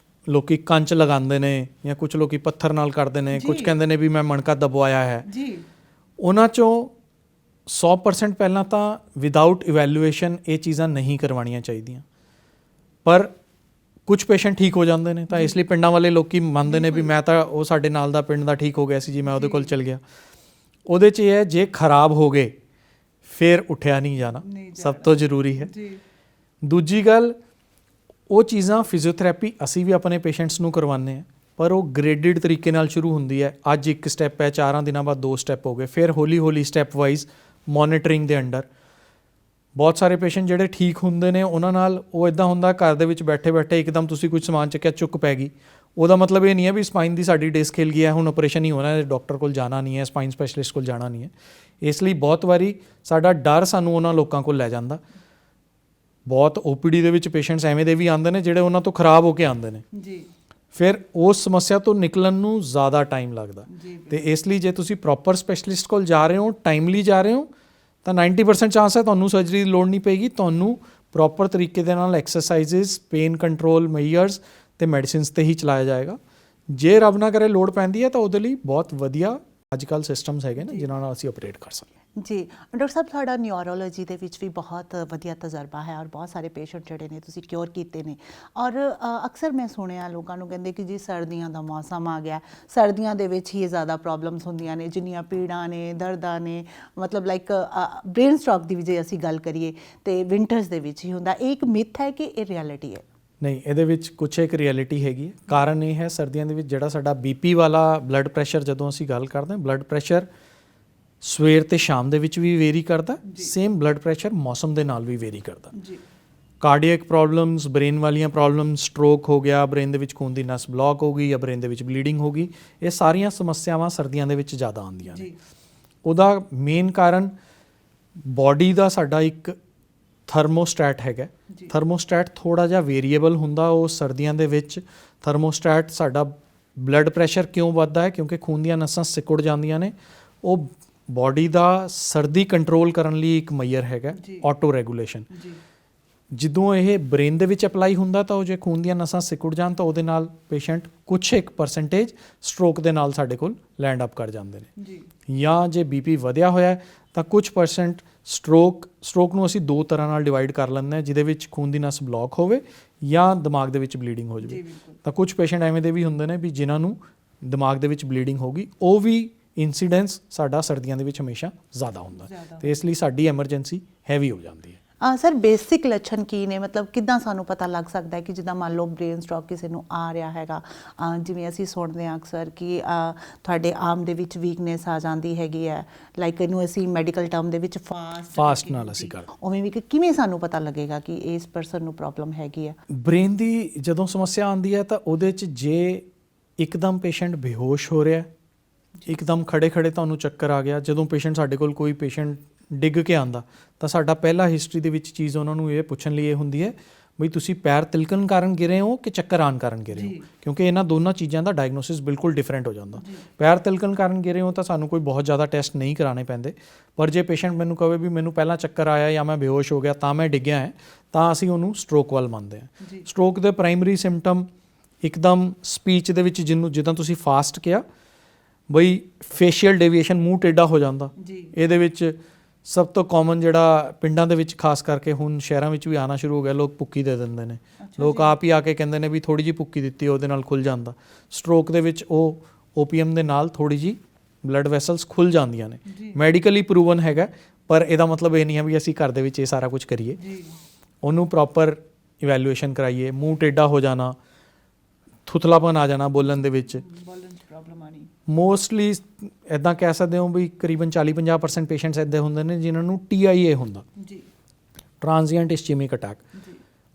ਲੋਕੀ ਕੰਚ ਲਗਾਉਂਦੇ ਨੇ ਜਾਂ ਕੁਝ ਲੋਕੀ ਪੱਥਰ ਨਾਲ ਕਰਦੇ ਨੇ, ਕੁਝ ਕਹਿੰਦੇ ਨੇ ਵੀ ਮੈਂ ਮਣਕਾ ਦਬਵਾਇਆ ਹੈ ਜੀ। ਉਹਨਾਂ 'ਚੋਂ 100% ਪਹਿਲਾਂ ਤਾਂ ਵਿਦਆਊਟ ਇਵੈਲੂਏਸ਼ਨ ਇਹ ਚੀਜ਼ਾਂ ਨਹੀਂ ਕਰਵਾਉਣੀਆਂ ਚਾਹੀਦੀਆਂ, ਪਰ ਕੁਝ ਪੇਸ਼ੈਂਟ ਠੀਕ ਹੋ ਜਾਂਦੇ ਨੇ। ਤਾਂ ਇਸ ਲਈ ਪਿੰਡਾਂ ਵਾਲੇ ਲੋਕੀ ਮੰਨਦੇ ਨੇ ਵੀ ਮੈਂ ਤਾਂ ਉਹ ਸਾਡੇ ਨਾਲ ਦਾ ਪਿੰਡ ਦਾ ਠੀਕ ਹੋ ਗਿਆ ਸੀ ਜੀ, ਮੈਂ ਉਹਦੇ ਕੋਲ ਚਲ ਗਿਆ। ਉਹਦੇ 'ਚ ਇਹ ਹੈ ਜੇ ਖਰਾਬ ਹੋ ਗਏ ਫਿਰ ਉੱਠਿਆ ਨਹੀਂ ਜਾਣਾ, ਸਭ ਤੋਂ ਜ਼ਰੂਰੀ ਹੈ। ਦੂਜੀ ਗੱਲ, ਉਹ ਚੀਜ਼ਾਂ ਫਿਜ਼ੀਓਥੈਰੇਪੀ ਅਸੀਂ ਵੀ ਆਪਣੇ ਪੇਸ਼ੈਂਟਸ ਨੂੰ ਕਰਵਾਉਂਦੇ ਹਾਂ, ਪਰ ਉਹ ਗ੍ਰੇਡਡ ਤਰੀਕੇ ਨਾਲ ਸ਼ੁਰੂ ਹੁੰਦੀ ਹੈ। ਅੱਜ ਇੱਕ ਸਟੈਪ ਹੈ, 4 ਦਿਨਾਂ ਬਾਅਦ 2 ਸਟੈਪ ਹੋ ਗਏ, ਫਿਰ ਹੌਲੀ ਹੌਲੀ ਸਟੈਪ ਵਾਈਜ਼ ਮੋਨੀਟਰਿੰਗ ਦੇ ਅੰਡਰ। ਬਹੁਤ ਸਾਰੇ ਪੇਸ਼ੈਂਟ ਜਿਹੜੇ ਠੀਕ ਹੁੰਦੇ ਨੇ ਉਹਨਾਂ ਨਾਲ ਉਹ ਇੱਦਾਂ ਹੁੰਦਾ ਘਰ ਦੇ ਵਿੱਚ ਬੈਠੇ ਬੈਠੇ ਇੱਕਦਮ ਤੁਸੀਂ ਕੁਝ ਸਮਾਨ ਚੱਕਿਆ, ਚੁੱਕ ਪੈ ਗਈ। ਉਹਦਾ ਮਤਲਬ ਇਹ ਨਹੀਂ ਹੈ ਵੀ ਸਪਾਈਨ ਦੀ ਸਾਡੀ ਡਿਸਕ ਹਿੱਲ ਗਈ ਹੈ, ਹੁਣ ਆਪਰੇਸ਼ਨ ਹੀ ਹੋਣਾ ਹੈ, ਡਾਕਟਰ ਕੋਲ ਜਾਣਾ ਨਹੀਂ ਹੈ, ਸਪਾਈਨ ਸਪੈਸ਼ਲਿਸਟ ਕੋਲ ਜਾਣਾ ਨਹੀਂ ਹੈ। ਇਸ ਲਈ ਬਹੁਤ ਵਾਰੀ ਸਾਡਾ ਡਰ ਸਾਨੂੰ ਉਹਨਾਂ ਲੋਕਾਂ ਕੋਲ ਲੈ ਜਾਂਦਾ। ਬਹੁਤ OPD ਦੇ ਵਿੱਚ ਪੇਸ਼ੈਂਟਸ ਐਵੇਂ ਦੇ ਵੀ ਆਉਂਦੇ ਨੇ ਜਿਹੜੇ ਉਹਨਾਂ ਤੋਂ ਖਰਾਬ ਹੋ ਕੇ ਆਉਂਦੇ ਨੇ ਜੀ, ਫਿਰ ਉਸ ਸਮੱਸਿਆ ਤੋਂ ਨਿਕਲਣ ਨੂੰ ਜ਼ਿਆਦਾ ਟਾਈਮ ਲੱਗਦਾ। ਤੇ ਇਸ ਲਈ ਜੇ ਤੁਸੀਂ ਪ੍ਰੋਪਰ ਸਪੈਸ਼ਲਿਸਟ ਕੋਲ ਜਾ ਰਹੇ ਹੋ, ਟਾਈਮਲੀ ਜਾ ਰਹੇ ਹੋ, ਤਾਂ 90% ਚਾਂਸ ਹੈ ਤੁਹਾਨੂੰ ਸਰਜਰੀ ਦੀ ਲੋੜ ਨਹੀਂ ਪਏਗੀ। ਤੁਹਾਨੂੰ ਪ੍ਰੋਪਰ ਤਰੀਕੇ ਦੇ ਨਾਲ ਐਕਸਰਸਾਈਜ਼ਸ, ਪੇਨ ਕੰਟਰੋਲ ਮੈਜਰਸ ਤੇ ਮੈਡੀਸਿਨਸ ਤੇ ਹੀ ਚਲਾਇਆ ਜਾਏਗਾ। ਜੇ ਰੱਬ ਨਾ ਕਰੇ ਲੋੜ ਪੈਂਦੀ ਹੈ ਤਾਂ ਉਹਦੇ ਲਈ ਬਹੁਤ ਵਧੀਆ ਅੱਜ ਕੱਲ੍ਹ ਸਿਸਟਮਸ ਹੈਗੇ ਨੇ ਜਿਨ੍ਹਾਂ ਨਾਲ ਅਸੀਂ ਆਪਰੇਟ ਕਰ ਸਕਦੇ ਹਾਂ ਜੀ। ਡਾਕਟਰ ਸਾਹਿਬ, ਤੁਹਾਡਾ ਨਿਊਰੋਲੋਜੀ ਦੇ ਵਿੱਚ ਵੀ ਬਹੁਤ ਵਧੀਆ ਤਜਰਬਾ ਹੈ ਔਰ ਬਹੁਤ ਸਾਰੇ ਪੇਸ਼ੈਂਟ ਜਿਹੜੇ ਨੇ ਤੁਸੀਂ ਕਿਉਰ ਕੀਤੇ ਨੇ। ਔਰ ਅਕਸਰ ਮੈਂ ਸੁਣਿਆ ਲੋਕਾਂ ਨੂੰ ਕਹਿੰਦੇ ਕਿ ਜੀ ਸਰਦੀਆਂ ਦਾ ਮੌਸਮ ਆ ਗਿਆ, ਸਰਦੀਆਂ ਦੇ ਵਿੱਚ ਹੀ ਜ਼ਿਆਦਾ ਪ੍ਰੋਬਲਮਸ ਹੁੰਦੀਆਂ ਨੇ, ਜਿੰਨੀਆਂ ਪੀੜਾਂ ਨੇ, ਦਰਦਾਂ ਨੇ, ਮਤਲਬ ਲਾਈਕ ਬ੍ਰੇਨ ਸਟ੍ਰੋਕ ਦੀ ਵੀ ਜੇ ਅਸੀਂ ਗੱਲ ਕਰੀਏ ਤੇ ਵਿੰਟਰਸ ਦੇ ਵਿੱਚ ਹੀ ਹੁੰਦਾ। ਇਹ ਇੱਕ ਮਿਥ ਹੈ ਕਿ ਇਹ ਰਿਐਲਿਟੀ ਹੈ? ਨਹੀਂ, ਇਹਦੇ ਵਿੱਚ ਕੁਛ ਇੱਕ ਰਿਐਲਿਟੀ ਹੈਗੀ ਹੈ। ਕਾਰਨ ਇਹ ਹੈ ਸਰਦੀਆਂ ਦੇ ਵਿੱਚ ਜਿਹੜਾ ਸਾਡਾ BP ਵਾਲਾ ਬਲੱਡ ਪ੍ਰੈਸ਼ਰ, ਜਦੋਂ ਅਸੀਂ ਗੱਲ ਕਰਦੇ ਹਾਂ ਬਲੱਡ ਪ੍ਰੈਸ਼ਰ ਸਵੇਰ ਤੇ ਸ਼ਾਮ ਦੇ ਵਿੱਚ ਵੀ ਵੇਰੀ ਕਰਦਾ, ਸੇਮ ਬਲੱਡ ਪ੍ਰੈਸ਼ਰ ਮੌਸਮ ਦੇ ਨਾਲ ਵੀ ਵੇਰੀ ਕਰਦਾ ਜੀ। ਕਾਰਡੀਅਕ ਪ੍ਰੋਬਲਮਸ, ਬ੍ਰੇਨ ਵਾਲੀਆਂ ਪ੍ਰੋਬਲਮਸ, ਸਟ੍ਰੋਕ ਹੋ ਗਿਆ, ਬ੍ਰੇਨ ਦੇ ਵਿੱਚ ਖੂਨ ਦੀ ਨਸ ਬਲੌਕ ਹੋ ਗਈ ਜਾਂ ਬ੍ਰੇਨ ਦੇ ਵਿੱਚ ਬਲੀਡਿੰਗ ਹੋ ਗਈ, ਇਹ ਸਾਰੀਆਂ ਸਮੱਸਿਆਵਾਂ ਸਰਦੀਆਂ ਦੇ ਵਿੱਚ ਜ਼ਿਆਦਾ ਆਉਂਦੀਆਂ ਨੇ। ਉਹਦਾ ਮੇਨ ਕਾਰਨ ਬਾਡੀ ਦਾ ਸਾਡਾ ਇੱਕ ਥਰਮੋਸਟੈਟ ਹੈਗਾ। ਥਰਮੋਸਟੈਟ ਥੋੜ੍ਹਾ ਜਿਹਾ ਵੇਰੀਏਬਲ ਹੁੰਦਾ। ਉਹ ਸਰਦੀਆਂ ਦੇ ਵਿੱਚ ਥਰਮੋਸਟੈਟ ਸਾਡਾ ਬਲੱਡ ਪ੍ਰੈਸ਼ਰ ਕਿਉਂ ਵੱਧਦਾ ਹੈ? ਕਿਉਂਕਿ ਖੂਨ ਦੀਆਂ ਨਸਾਂ ਸਿकुड़ ਜਾਂਦੀਆਂ ਨੇ। ਉਹ ਬਾਡੀ ਦਾ ਸਰਦੀ ਕੰਟਰੋਲ ਕਰਨ ਲਈ ਇੱਕ ਮੈਯਰ ਹੈਗਾ, ਆਟੋ ਰੈਗੂਲੇਸ਼ਨ। ਜਦੋਂ ਇਹ ਬ੍ਰੇਨ ਦੇ ਵਿੱਚ ਅਪਲਾਈ ਹੁੰਦਾ ਤਾਂ ਉਹ ਜੇ ਖੂਨ ਦੀਆਂ ਨਸਾਂ ਸਿकुड़ ਜਾਣ ਤਾਂ ਉਹਦੇ ਨਾਲ ਪੇਸ਼ੈਂਟ ਕੁਛ ਇੱਕ ਪਰਸੈਂਟੇਜ ਸਟ੍ਰੋਕ ਦੇ ਨਾਲ ਸਾਡੇ ਕੋਲ ਲੈਂਡ ਅਪ ਕਰ ਜਾਂਦੇ ਨੇ। ਜਾਂ ਜੇ ਬੀਪੀ ਵਧਿਆ ਹੋਇਆ ਤਾਂ ਕੁਛ ਪਰਸੈਂਟ ਸਟ੍ਰੋਕ ਨੂੰ ਅਸੀਂ ਦੋ ਤਰ੍ਹਾਂ ਨਾਲ ਡਿਵਾਈਡ ਕਰ ਲੈਂਦੇ ਹਾਂ, ਜਿਹਦੇ ਵਿੱਚ ਖੂਨ ਦੀ ਨਸ ਬਲੌਕ ਹੋਵੇ ਜਾਂ ਦਿਮਾਗ ਦੇ ਵਿੱਚ ਬਲੀਡਿੰਗ ਹੋ ਜਾਵੇ। ਤਾਂ ਕੁਛ ਪੇਸ਼ੈਂਟ ਐਵੇਂ ਦੇ ਵੀ ਹੁੰਦੇ ਨੇ ਵੀ ਜਿਨ੍ਹਾਂ ਨੂੰ ਦਿਮਾਗ ਦੇ ਵਿੱਚ ਬਲੀਡਿੰਗ ਹੋ ਗਈ। ਉਹ ਵੀ ਇੰਸੀਡੈਂਸ ਸਾਡਾ ਸਰਦੀਆਂ ਦੇ ਵਿੱਚ ਹਮੇਸ਼ਾ ਜ਼ਿਆਦਾ ਹੁੰਦਾ ਤੇ ਇਸ ਲਈ ਸਾਡੀ ਐਮਰਜੈਂਸੀ ਹੈਵੀ ਹੋ ਜਾਂਦੀ ਹੈ। ਸਰ ਬੇਸਿਕ ਲੱਛਣ ਕੀ ਨੇ? ਮਤਲਬ ਕਿੱਦਾਂ ਸਾਨੂੰ ਪਤਾ ਲੱਗ ਸਕਦਾ ਹੈ ਕਿ ਜਿੱਦਾਂ ਮੰਨ ਲਓ ਬ੍ਰੇਨ ਸਟ੍ਰੋਕ ਕਿਸੇ ਨੂੰ ਆ ਰਿਹਾ ਹੈਗਾ, ਜਿਵੇਂ ਅਸੀਂ ਸੁਣਦੇ ਹਾਂ ਅਕਸਰ ਕਿ ਤੁਹਾਡੇ ਆਰਮ ਦੇ ਵਿੱਚ ਵੀਕਨੈਸ ਆ ਜਾਂਦੀ ਹੈਗੀ ਹੈ, ਲਾਈਕ ਇਹਨੂੰ ਅਸੀਂ ਮੈਡੀਕਲ ਟਰਮ ਦੇ ਵਿੱਚ ਫਾਸਟ ਨਾਲ ਅਸੀਂ ਕਰਦੇ, ਉਵੇਂ ਵੀ ਕਿਵੇਂ ਸਾਨੂੰ ਪਤਾ ਲੱਗੇਗਾ ਕਿ ਇਸ ਪਰਸਨ ਨੂੰ ਪ੍ਰੋਬਲਮ ਹੈਗੀ ਹੈ? ਬ੍ਰੇਨ ਦੀ ਜਦੋਂ ਸਮੱਸਿਆ ਆਉਂਦੀ ਹੈ ਤਾਂ ਉਹਦੇ 'ਚ ਜੇ ਇੱਕਦਮ ਪੇਸ਼ੈਂਟ ਬੇਹੋਸ਼ ਹੋ ਰਿਹਾ, ਇੱਕਦਮ ਖੜੇ ਤੁਹਾਨੂੰ ਚੱਕਰ ਆ ਗਿਆ, ਜਦੋਂ ਪੇਸ਼ੈਂਟ ਸਾਡੇ ਕੋਲ ਕੋਈ ਪੇਸ਼ੈਂਟ ਡਿੱਗ ਕੇ ਆਉਂਦਾ ਤਾਂ ਸਾਡਾ ਪਹਿਲਾ ਹਿਸਟਰੀ ਦੇ ਵਿੱਚ ਚੀਜ਼ ਉਹਨਾਂ ਨੂੰ ਇਹ ਪੁੱਛਣ ਲਈ ਇਹ ਹੁੰਦੀ ਹੈ ਬਈ ਤੁਸੀਂ ਪੈਰ ਤਿਲਕਣ ਕਾਰਨ ਗਿਰੇ ਹੋ ਕਿ ਚੱਕਰ ਆਉਣ ਕਾਰਨ ਗਿਰੇ ਹੋ, ਕਿਉਂਕਿ ਇਹਨਾਂ ਦੋਨਾਂ ਚੀਜ਼ਾਂ ਦਾ ਡਾਇਗਨੋਸਿਸ ਬਿਲਕੁਲ ਡਿਫਰੈਂਟ ਹੋ ਜਾਂਦਾ। ਪੈਰ ਤਿਲਕਣ ਕਾਰਨ ਗਿਰੇ ਹੋ ਤਾਂ ਸਾਨੂੰ ਕੋਈ ਬਹੁਤ ਜ਼ਿਆਦਾ ਟੈਸਟ ਨਹੀਂ ਕਰਾਉਣੇ ਪੈਂਦੇ, ਪਰ ਜੇ ਪੇਸ਼ੈਂਟ ਮੈਨੂੰ ਕਹੇ ਵੀ ਮੈਨੂੰ ਪਹਿਲਾਂ ਚੱਕਰ ਆਇਆ ਜਾਂ ਮੈਂ ਬੇਹੋਸ਼ ਹੋ ਗਿਆ ਤਾਂ ਮੈਂ ਡਿੱਗਿਆ ਹੈ ਤਾਂ ਅਸੀਂ ਉਹਨੂੰ ਸਟ੍ਰੋਕ ਵੱਲ ਮੰਨਦੇ ਹਾਂ। ਸਟ੍ਰੋਕ ਦੇ ਪ੍ਰਾਇਮਰੀ ਸਿੰਪਟਮ ਇੱਕਦਮ ਸਪੀਚ ਦੇ ਵਿੱਚ ਜਿੱਦਾਂ ਤੁਸੀਂ ਫਾਸਟ ਕਿਹਾ ਬਈ ਫੇਸ਼ੀਅਲ ਡੇਵੀਏਸ਼ਨ, ਮੂੰਹ ਟੇਢਾ ਹੋ ਜਾਂਦਾ। ਇਹਦੇ ਵਿੱਚ ਸਭ ਤੋਂ ਕਾਮਨ ਜਿਹੜਾ ਪਿੰਡਾਂ ਦੇ ਵਿੱਚ ਖਾਸ ਕਰਕੇ, ਹੁਣ ਸ਼ਹਿਰਾਂ ਵਿੱਚ ਵੀ ਆਉਣਾ ਸ਼ੁਰੂ ਹੋ ਗਿਆ, ਲੋਕ ਪੁੱਕੀ ਦੇ ਦਿੰਦੇ ਨੇ। ਲੋਕ ਆਪ ਹੀ ਆ ਕੇ ਕਹਿੰਦੇ ਨੇ ਵੀ ਥੋੜ੍ਹੀ ਜਿਹੀ ਪੁੱਕੀ ਦਿੱਤੀ ਉਹਦੇ ਨਾਲ ਖੁੱਲ੍ਹ ਜਾਂਦਾ। ਸਟ੍ਰੋਕ ਦੇ ਵਿੱਚ ਉਹ ਓਪੀਐਮ ਦੇ ਨਾਲ ਥੋੜ੍ਹੀ ਜਿਹੀ ਬਲੱਡ ਵੈਸਲਸ ਖੁੱਲ੍ਹ ਜਾਂਦੀਆਂ ਨੇ। ਮੈਡੀਕਲੀ ਪ੍ਰੂਵਨ ਹੈਗਾ, ਪਰ ਇਹਦਾ ਮਤਲਬ ਇਹ ਨਹੀਂ ਹੈ ਵੀ ਅਸੀਂ ਘਰ ਦੇ ਵਿੱਚ ਇਹ ਸਾਰਾ ਕੁਝ ਕਰੀਏ। ਉਹਨੂੰ ਪ੍ਰੋਪਰ ਇਵੈਲੂਏਸ਼ਨ ਕਰਾਈਏ। ਮੂੰਹ ਟੇਢਾ ਹੋ ਜਾਣਾ, ਥੁਥਲਾਪਨ ਆ ਜਾਣਾ ਬੋਲਣ ਦੇ ਵਿੱਚ, ਮੋਸਟਲੀ ਇੱਦਾਂ ਕਹਿ ਸਕਦੇ ਹੋ ਵੀ ਕਰੀਬਨ 40-50% ਪੇਸ਼ੈਂਟਸ ਇੱਦਾਂ ਹੁੰਦੇ ਨੇ ਜਿਨ੍ਹਾਂ ਨੂੰ TIA ਹੁੰਦਾ, ਟ੍ਰਾਂਜ਼ੀਐਂਟ ਇਸਚੀਮਿਕ ਅਟੈਕ।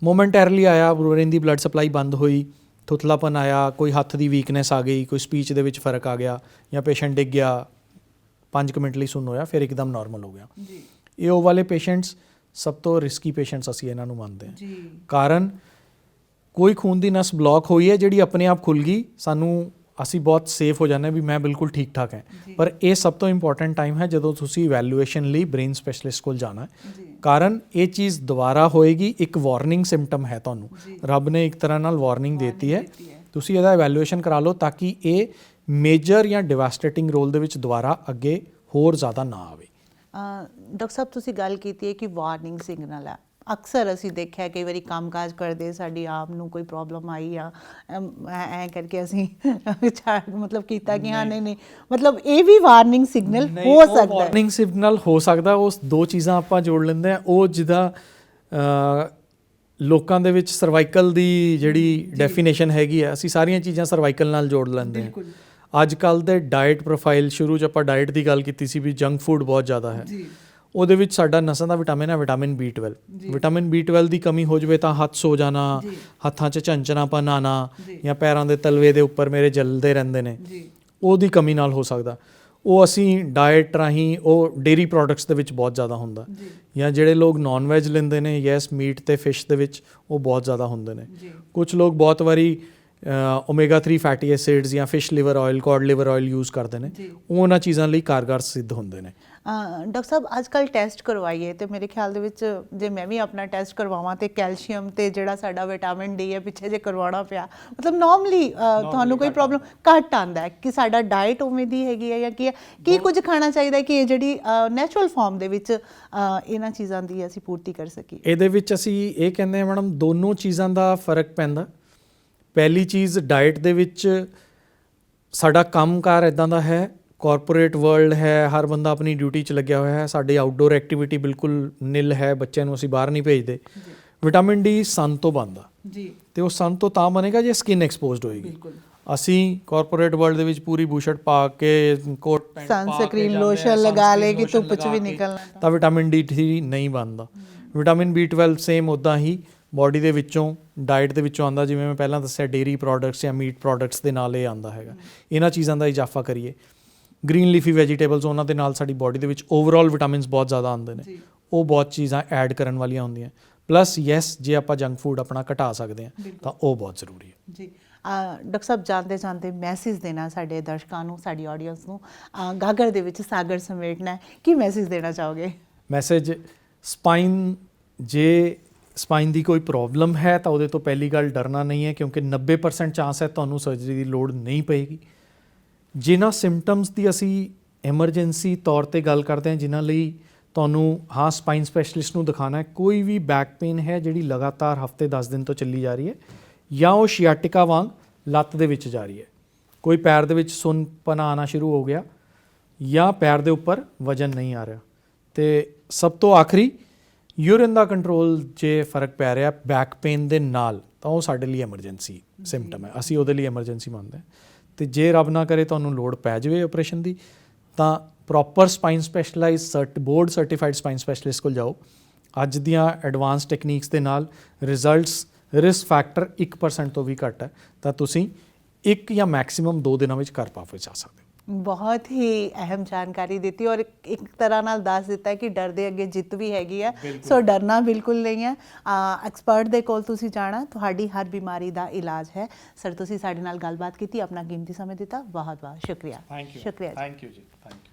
ਮੋਮੈਂਟੈਰਲੀ ਆਇਆ, ਬ੍ਰੇਨ ਦੀ ਬਲੱਡ ਸਪਲਾਈ ਬੰਦ ਹੋਈ, ਥੁਥਲਾਪਨ ਆਇਆ, ਕੋਈ ਹੱਥ ਦੀ ਵੀਕਨੈਸ ਆ ਗਈ, ਕੋਈ ਸਪੀਚ ਦੇ ਵਿੱਚ ਫਰਕ ਆ ਗਿਆ, ਜਾਂ ਪੇਸ਼ੈਂਟ ਡਿੱਗ ਗਿਆ, 5 ਮਿੰਟ ਲਈ ਸੁੰਨ ਹੋਇਆ, ਫਿਰ ਇੱਕਦਮ ਨਾਰਮਲ ਹੋ ਗਿਆ। ਇਹ ਉਹ ਵਾਲੇ ਪੇਸ਼ੈਂਟਸ ਸਭ ਤੋਂ ਰਿਸਕੀ ਪੇਸ਼ੈਂਟਸ ਅਸੀਂ ਇਹਨਾਂ ਨੂੰ ਮੰਨਦੇ ਹਾਂ। ਕਾਰਨ ਕੋਈ ਖੂਨ ਦੀ ਨਸ ਬਲੌਕ ਹੋਈ ਹੈ ਜਿਹੜੀ ਆਪਣੇ ਆਪ ਖੁੱਲ੍ਹ ਗਈ, ਅਸੀਂ ਬਹੁਤ ਸੇਫ ਹੋ ਜਾਂਦੇ ਵੀ ਮੈਂ ਬਿਲਕੁਲ ਠੀਕ ਠਾਕ ਹਾਂ। ਪਰ ਇਹ ਸਭ ਤੋਂ ਇੰਪੋਰਟੈਂਟ ਟਾਈਮ ਹੈ ਜਦੋਂ ਤੁਸੀਂ ਇਵੈਲੂਏਸ਼ਨ ਲਈ ਬ੍ਰੇਨ ਸਪੈਸ਼ਲਿਸਟ ਕੋਲ ਜਾਣਾ ਹੈ। ਕਾਰਨ ਇਹ ਚੀਜ਼ ਦੁਬਾਰਾ ਹੋਏਗੀ, ਇੱਕ ਵਾਰਨਿੰਗ ਸਿੰਪਟਮ ਹੈ, ਤੁਹਾਨੂੰ ਰੱਬ ਨੇ ਇੱਕ ਤਰ੍ਹਾਂ ਨਾਲ ਵਾਰਨਿੰਗ ਦੇਤੀ ਹੈ। ਤੁਸੀਂ ਇਹਦਾ ਇਵੈਲੂਏਸ਼ਨ ਕਰਾ ਲਓ ਤਾਂ ਕਿ ਇਹ ਮੇਜਰ ਜਾਂ ਡਿਵਾਸਟੇਟਿੰਗ ਰੋਲ ਦੇ ਵਿੱਚ ਦੁਬਾਰਾ ਅੱਗੇ ਹੋਰ ਜ਼ਿਆਦਾ ਨਾ ਆਵੇ। ਡਾਕਟਰ ਸਾਹਿਬ ਤੁਸੀਂ ਗੱਲ ਕੀਤੀ ਹੈ ਕਿ ਵਾਰਨਿੰਗ ਸਿਗਨਲ ਹੈ। ਅਕਸਰ ਅਸੀਂ ਦੇਖਿਆ ਕਈ ਵਾਰੀ ਕੰਮਕਾਜ ਕਰਦੇ ਸਾਡੀ ਆਪ ਨੂੰ ਕੋਈ ਪ੍ਰੋਬਲਮ ਆਈ ਆ, ਐਂ ਕਰਕੇ ਅਸੀਂ ਮਤਲਬ ਕੀਤਾ ਕਿ ਹਾਂ ਨਹੀਂ ਮਤਲਬ ਇਹ ਵੀ ਵਾਰਨਿੰਗ ਸਿਗਨਲ ਹੋ ਸਕਦਾ ਹੈ। ਵਾਰਨਿੰਗ ਸਿਗਨਲ ਹੋ ਸਕਦਾ। ਉਸ ਦੋ ਚੀਜ਼ਾਂ ਆਪਾਂ ਜੋੜ ਲੈਂਦੇ ਹਾਂ। ਉਹ ਜਿੱਦਾਂ ਲੋਕਾਂ ਦੇ ਵਿੱਚ ਸਰਵਾਈਕਲ ਦੀ ਜਿਹੜੀ ਡੈਫੀਨੇਸ਼ਨ ਹੈਗੀ ਆ, ਅਸੀਂ ਸਾਰੀਆਂ ਚੀਜ਼ਾਂ ਸਰਵਾਈਕਲ ਨਾਲ ਜੋੜ ਲੈਂਦੇ ਹਾਂ। ਅੱਜ ਕੱਲ੍ਹ ਦੇ ਡਾਇਟ ਪ੍ਰੋਫਾਈਲ, ਸ਼ੁਰੂ 'ਚ ਆਪਾਂ ਡਾਇਟ ਦੀ ਗੱਲ ਕੀਤੀ ਸੀ ਵੀ ਜੰਕ ਫੂਡ ਬਹੁਤ ਜ਼ਿਆਦਾ ਹੈ। ਉਹਦੇ ਵਿੱਚ ਸਾਡਾ ਨਸਾਂ ਦਾ ਵਿਟਾਮਿਨ ਹੈ ਵਿਟਾਮਿਨ B12। ਵਿਟਾਮਿਨ B12 ਦੀ ਕਮੀ ਹੋ ਜਾਵੇ ਤਾਂ ਹੱਥ ਸੋ ਜਾਣਾ, ਹੱਥਾਂ 'ਚ ਝੰਝਣਾਪਨ ਆਉਣਾ, ਜਾਂ ਪੈਰਾਂ ਦੇ ਤਲਵੇ ਦੇ ਉੱਪਰ ਮੇਰੇ ਜਲਦੇ ਰਹਿੰਦੇ ਨੇ, ਉਹਦੀ ਕਮੀ ਨਾਲ ਹੋ ਸਕਦਾ। ਉਹ ਅਸੀਂ ਡਾਇਟ ਰਾਹੀਂ, ਉਹ ਡੇਅਰੀ ਪ੍ਰੋਡਕਟਸ ਦੇ ਵਿੱਚ ਬਹੁਤ ਜ਼ਿਆਦਾ ਹੁੰਦਾ, ਜਾਂ ਜਿਹੜੇ ਲੋਕ ਨੌਨ ਵੈਜ ਲੈਂਦੇ ਨੇ, ਯੈਸ ਮੀਟ ਅਤੇ ਫਿਸ਼ ਦੇ ਵਿੱਚ ਉਹ ਬਹੁਤ ਜ਼ਿਆਦਾ ਹੁੰਦੇ ਨੇ। ਕੁਛ ਲੋਕ ਬਹੁਤ ਵਾਰੀ ਓਮੇਗਾ 3 ਫੈਟੀ ਐਸਿਡਸ ਜਾਂ fish liver oil, cod liver oil use ਕਰਦੇ ਨੇ, ਉਹ ਉਹਨਾਂ ਚੀਜ਼ਾਂ ਲਈ ਕਾਰਗਰ ਸਿੱਧ ਹੁੰਦੇ ਨੇ। ਡਾਕਟਰ ਸਾਹਿਬ ਅੱਜ ਕੱਲ੍ਹ ਟੈਸਟ ਕਰਵਾਈਏ ਅਤੇ ਮੇਰੇ ਖਿਆਲ ਦੇ ਵਿੱਚ ਜੇ ਮੈਂ ਵੀ ਆਪਣਾ ਟੈਸਟ ਕਰਵਾਵਾਂ ਅਤੇ ਕੈਲਸ਼ੀਅਮ ਅਤੇ ਜਿਹੜਾ ਸਾਡਾ ਵਿਟਾਮਿਨ D ਹੈ ਪਿੱਛੇ ਜੇ ਕਰਵਾਉਣਾ ਪਿਆ, ਮਤਲਬ ਨੋਰਮਲੀ ਤੁਹਾਨੂੰ ਕੋਈ ਪ੍ਰੋਬਲਮ ਘੱਟ ਆਉਂਦਾ ਹੈ ਕਿ ਸਾਡਾ ਡਾਇਟ ਉਵੇਂ ਦੀ ਹੈਗੀ ਹੈ ਜਾਂ ਕੀ ਹੈ, ਕੀ ਕੁਝ ਖਾਣਾ ਚਾਹੀਦਾ ਕਿ ਇਹ ਜਿਹੜੀ ਨੈਚੁਰਲ ਫਾਰਮ ਦੇ ਵਿੱਚ ਇਹਨਾਂ ਚੀਜ਼ਾਂ ਦੀ ਅਸੀਂ ਪੂਰਤੀ ਕਰ ਸਕੀਏ? ਇਹਦੇ ਵਿੱਚ ਅਸੀਂ ਇਹ ਕਹਿੰਦੇ ਹਾਂ ਮੈਡਮ, ਦੋਨੋਂ ਚੀਜ਼ਾਂ ਦਾ ਫਰਕ ਪੈਂਦਾ। ਪਹਿਲੀ ਚੀਜ਼, ਡਾਇਟ ਦੇ ਵਿੱਚ ਸਾਡਾ ਕੰਮਕਾਰ ਇੱਦਾਂ ਦਾ ਹੈ, ਕਾਰਪੋਰੇਟ ਵਰਲਡ ਹੈ, ਹਰ ਬੰਦਾ ਆਪਣੀ ਡਿਊਟੀ 'ਚ ਲੱਗਿਆ ਹੋਇਆ ਹੈ, ਸਾਡੀ ਆਊਟਡੋਰ ਐਕਟੀਵਿਟੀ ਬਿਲਕੁਲ ਨਿਲ ਹੈ, ਬੱਚਿਆਂ ਨੂੰ ਅਸੀਂ ਬਾਹਰ ਨਹੀਂ ਭੇਜਦੇ। ਵਿਟਾਮਿਨ D ਸਨ ਤੋਂ ਬਣਦਾ, ਅਤੇ ਉਹ ਸਨ ਤੋਂ ਤਾਂ ਬਣੇਗਾ ਜੇ ਸਕਿਨ ਐਕਸਪੋਜ਼ਡ ਹੋਏਗੀ। ਅਸੀਂ ਕਾਰਪੋਰੇਟ ਵਰਲਡ ਦੇ ਵਿੱਚ ਪੂਰੀ ਬੂਸ਼ਰਟ ਪਾ ਕੇ, ਕੋਟ ਪੈਂਟ ਪਾ ਕੇ, ਸਨਸਕ੍ਰੀਨ ਲੋਸ਼ਨ ਲਗਾ ਲੇ ਕਿ ਧੁੱਪ 'ਚ ਵੀ ਨਿਕਲਣਾ, ਤਾਂ ਵਿਟਾਮਿਨ D ਨਹੀਂ ਬਣਦਾ। ਵਿਟਾਮਿਨ B12 ਸੇਮ ਉੱਦਾਂ ਹੀ ਬਾਡੀ ਦੇ ਵਿੱਚੋਂ, ਡਾਇਟ ਦੇ ਵਿੱਚੋਂ ਆਉਂਦਾ। ਜਿਵੇਂ ਮੈਂ ਪਹਿਲਾਂ ਦੱਸਿਆ, ਡੇਅਰੀ ਪ੍ਰੋਡਕਟਸ ਜਾਂ ਮੀਟ ਪ੍ਰੋਡਕਟਸ ਦੇ ਨਾਲ ਇਹ ਆਉਂਦਾ ਹੈਗਾ। ਇਹਨਾਂ ਚੀਜ਼ਾਂ ਦਾ ਇਜ਼ਾਫਾ ਕਰੀਏ। ਗ੍ਰੀਨ ਲੀਫੀ ਵੈਜੀਟੇਬਲਸ, ਉਹਨਾਂ ਦੇ ਨਾਲ ਸਾਡੀ ਬਾਡੀ ਦੇ ਵਿੱਚ ਓਵਰਆਲ ਵਿਟਾਮਿਨਸ ਬਹੁਤ ਜ਼ਿਆਦਾ ਆਉਂਦੇ ਨੇ, ਉਹ ਬਹੁਤ ਚੀਜ਼ਾਂ ਐਡ ਕਰਨ ਵਾਲੀਆਂ ਹੁੰਦੀਆਂ। ਪਲੱਸ ਯੈਸ, ਜੇ ਆਪਾਂ ਜੰਕ ਫੂਡ ਆਪਣਾ ਘਟਾ ਸਕਦੇ ਹਾਂ ਤਾਂ ਉਹ ਬਹੁਤ ਜ਼ਰੂਰੀ ਹੈ ਜੀ। ਡਾਕਟਰ ਸਾਹਿਬ, ਜਾਂਦੇ ਜਾਂਦੇ ਮੈਸੇਜ ਦੇਣਾ ਸਾਡੇ ਦਰਸ਼ਕਾਂ ਨੂੰ, ਸਾਡੀ ਆਡੀਅנס ਨੂੰ, ਗਾਗਰ ਦੇ ਵਿੱਚ ਸਾਗਰ ਸਮੇਟਣਾ ਹੈ, ਕੀ ਮੈਸੇਜ ਦੇਣਾ ਚਾਹੋਗੇ? ਮੈਸੇਜ, ਸਪਾਈਨ, ਜੇ ਸਪਾਈਨ ਦੀ ਕੋਈ ਪ੍ਰੋਬਲਮ ਹੈ ਤਾਂ ਉਹਦੇ ਤੋਂ ਪਹਿਲੀ ਗੱਲ ਡਰਨਾ ਨਹੀਂ ਹੈ, ਕਿਉਂਕਿ 90% ਚਾਂਸ ਹੈ ਤੁਹਾਨੂੰ ਸਰਜਰੀ ਦੀ ਲੋੜ ਨਹੀਂ ਪਏਗੀ। ਜਿਨ੍ਹਾਂ ਸਿੰਪਟਮਸ ਦੀ ਅਸੀਂ ਐਮਰਜੈਂਸੀ ਤੌਰ ਤੇ ਗੱਲ ਕਰਦੇ ਹਾਂ, ਜਿਨ੍ਹਾਂ ਲਈ ਤੁਹਾਨੂੰ ਹਾਂ ਸਪਾਈਨ ਸਪੈਸ਼ਲਿਸਟ ਨੂੰ ਦਿਖਾਣਾ ਹੈ, ਕੋਈ ਵੀ ਬੈਕ ਪੇਨ ਹੈ ਜਿਹੜੀ ਲਗਾਤਾਰ ਹਫਤੇ 10 ਦਿਨ ਤੋਂ ਚੱਲੀ ਜਾ ਰਹੀ ਹੈ, ਜਾਂ ਉਹ ਸ਼ਿਆਟਿਕਾ ਵਾਂਗ ਲੱਤ ਦੇ ਵਿੱਚ ਜਾ ਰਹੀ ਹੈ, ਕੋਈ ਪੈਰ ਦੇ ਵਿੱਚ ਸੁੰਨਪਨਾ ਆਉਣਾ ਸ਼ੁਰੂ ਹੋ ਗਿਆ, ਜਾਂ ਪੈਰ ਦੇ ਉੱਪਰ ਵਜਨ ਨਹੀਂ ਆ ਰਿਹਾ, ਤੇ ਸਭ ਤੋਂ ਆਖਰੀ ਯੂਰਿਨ ਦਾ ਕੰਟਰੋਲ ਜੇ ਫਰਕ ਪੈ ਰਿਹਾ ਬੈਕ ਪੇਨ ਦੇ ਨਾਲ, ਤਾਂ ਉਹ ਸਾਡੇ ਲਈ ਐਮਰਜੈਂਸੀ ਸਿੰਪਟਮ ਹੈ, ਅਸੀਂ ਉਹਦੇ ਲਈ ਐਮਰਜੈਂਸੀ ਮੰਨਦੇ ਹਾਂ। ਤੇ ਜੇ ਰੱਬ ਨਾ ਕਰੇ ਤੁਹਾਨੂੰ ਲੋੜ ਪੈ ਜਾਵੇ ਆਪਰੇਸ਼ਨ ਦੀ, ਤਾਂ proper spine specialised board certified spine specialist ਕੋਲ ਜਾਓ। ਅੱਜ ਦੀਆਂ ਐਡਵਾਂਸ ਟੈਕਨੀਕਸ ਦੇ ਨਾਲ ਰਿਜ਼ਲਟਸ, ਰਿਸਕ ਫੈਕਟਰ 1% ਤੋਂ ਵੀ ਘੱਟ ਹੈ, ਤਾਂ ਤੁਸੀਂ 1 ਜਾਂ ਮੈਕਸਿਮਮ 2 ਦਿਨਾਂ ਵਿੱਚ ਘਰ ਵਾਪਸ ਜਾ ਸਕਦੇ ਹੋ। ਬਹੁਤ ਹੀ ਅਹਿਮ ਜਾਣਕਾਰੀ ਦਿੱਤੀ, ਔਰ ਇੱਕ ਤਰ੍ਹਾਂ ਨਾਲ ਦੱਸ ਦਿੱਤਾ ਕਿ ਡਰ ਦੇ ਅੱਗੇ ਜਿੱਤ ਵੀ ਹੈਗੀ ਆ, ਸੋ ਡਰਨਾ ਬਿਲਕੁਲ ਨਹੀਂ ਹੈ। ਐਕਸਪਰਟ ਦੇ ਕੋਲ ਤੁਸੀਂ ਜਾਣਾ, ਤੁਹਾਡੀ ਹਰ ਬਿਮਾਰੀ ਦਾ ਇਲਾਜ ਹੈ। ਸਰ, ਤੁਸੀਂ ਸਾਡੇ ਨਾਲ ਗੱਲਬਾਤ ਕੀਤੀ, ਆਪਣਾ ਕੀਮਤੀ ਸਮੇਂ ਦਿੱਤਾ, ਬਹੁਤ ਬਹੁਤ ਸ਼ੁਕਰੀਆ। Thank you. ਸ਼ੁਕਰੀਆ ਜੀ। ਥੈਂਕ ਯੂ ਜੀ, ਥੈਂਕ ਯੂ।